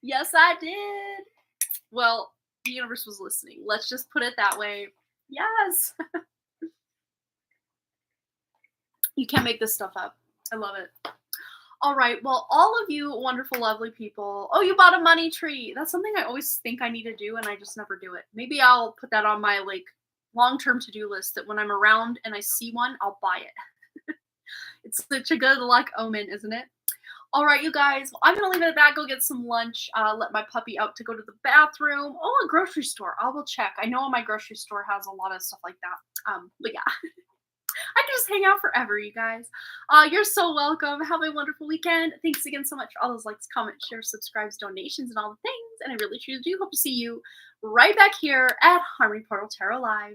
Yes, I did. Well, the universe was listening. Let's just put it that way. Yes. You can't make this stuff up. I love it. All right. Well, all of you wonderful, lovely people. Oh, you bought a money tree. That's something I always think I need to do, and I just never do it. Maybe I'll put that on my long-term to-do list, that when I'm around and I see one, I'll buy it. It's such a good luck omen, isn't it? All right, you guys. Well, I'm going to leave it at that. Go get some lunch. Let my puppy out to go to the bathroom. Oh, a grocery store. I will check. I know my grocery store has a lot of stuff like that. But yeah. I can just hang out forever, you guys. You're so welcome. Have a wonderful weekend. Thanks again so much for all those likes, comments, shares, subscribes, donations, and all the things. And I really truly do hope to see you right back here at Harmony Portal Tarot Live.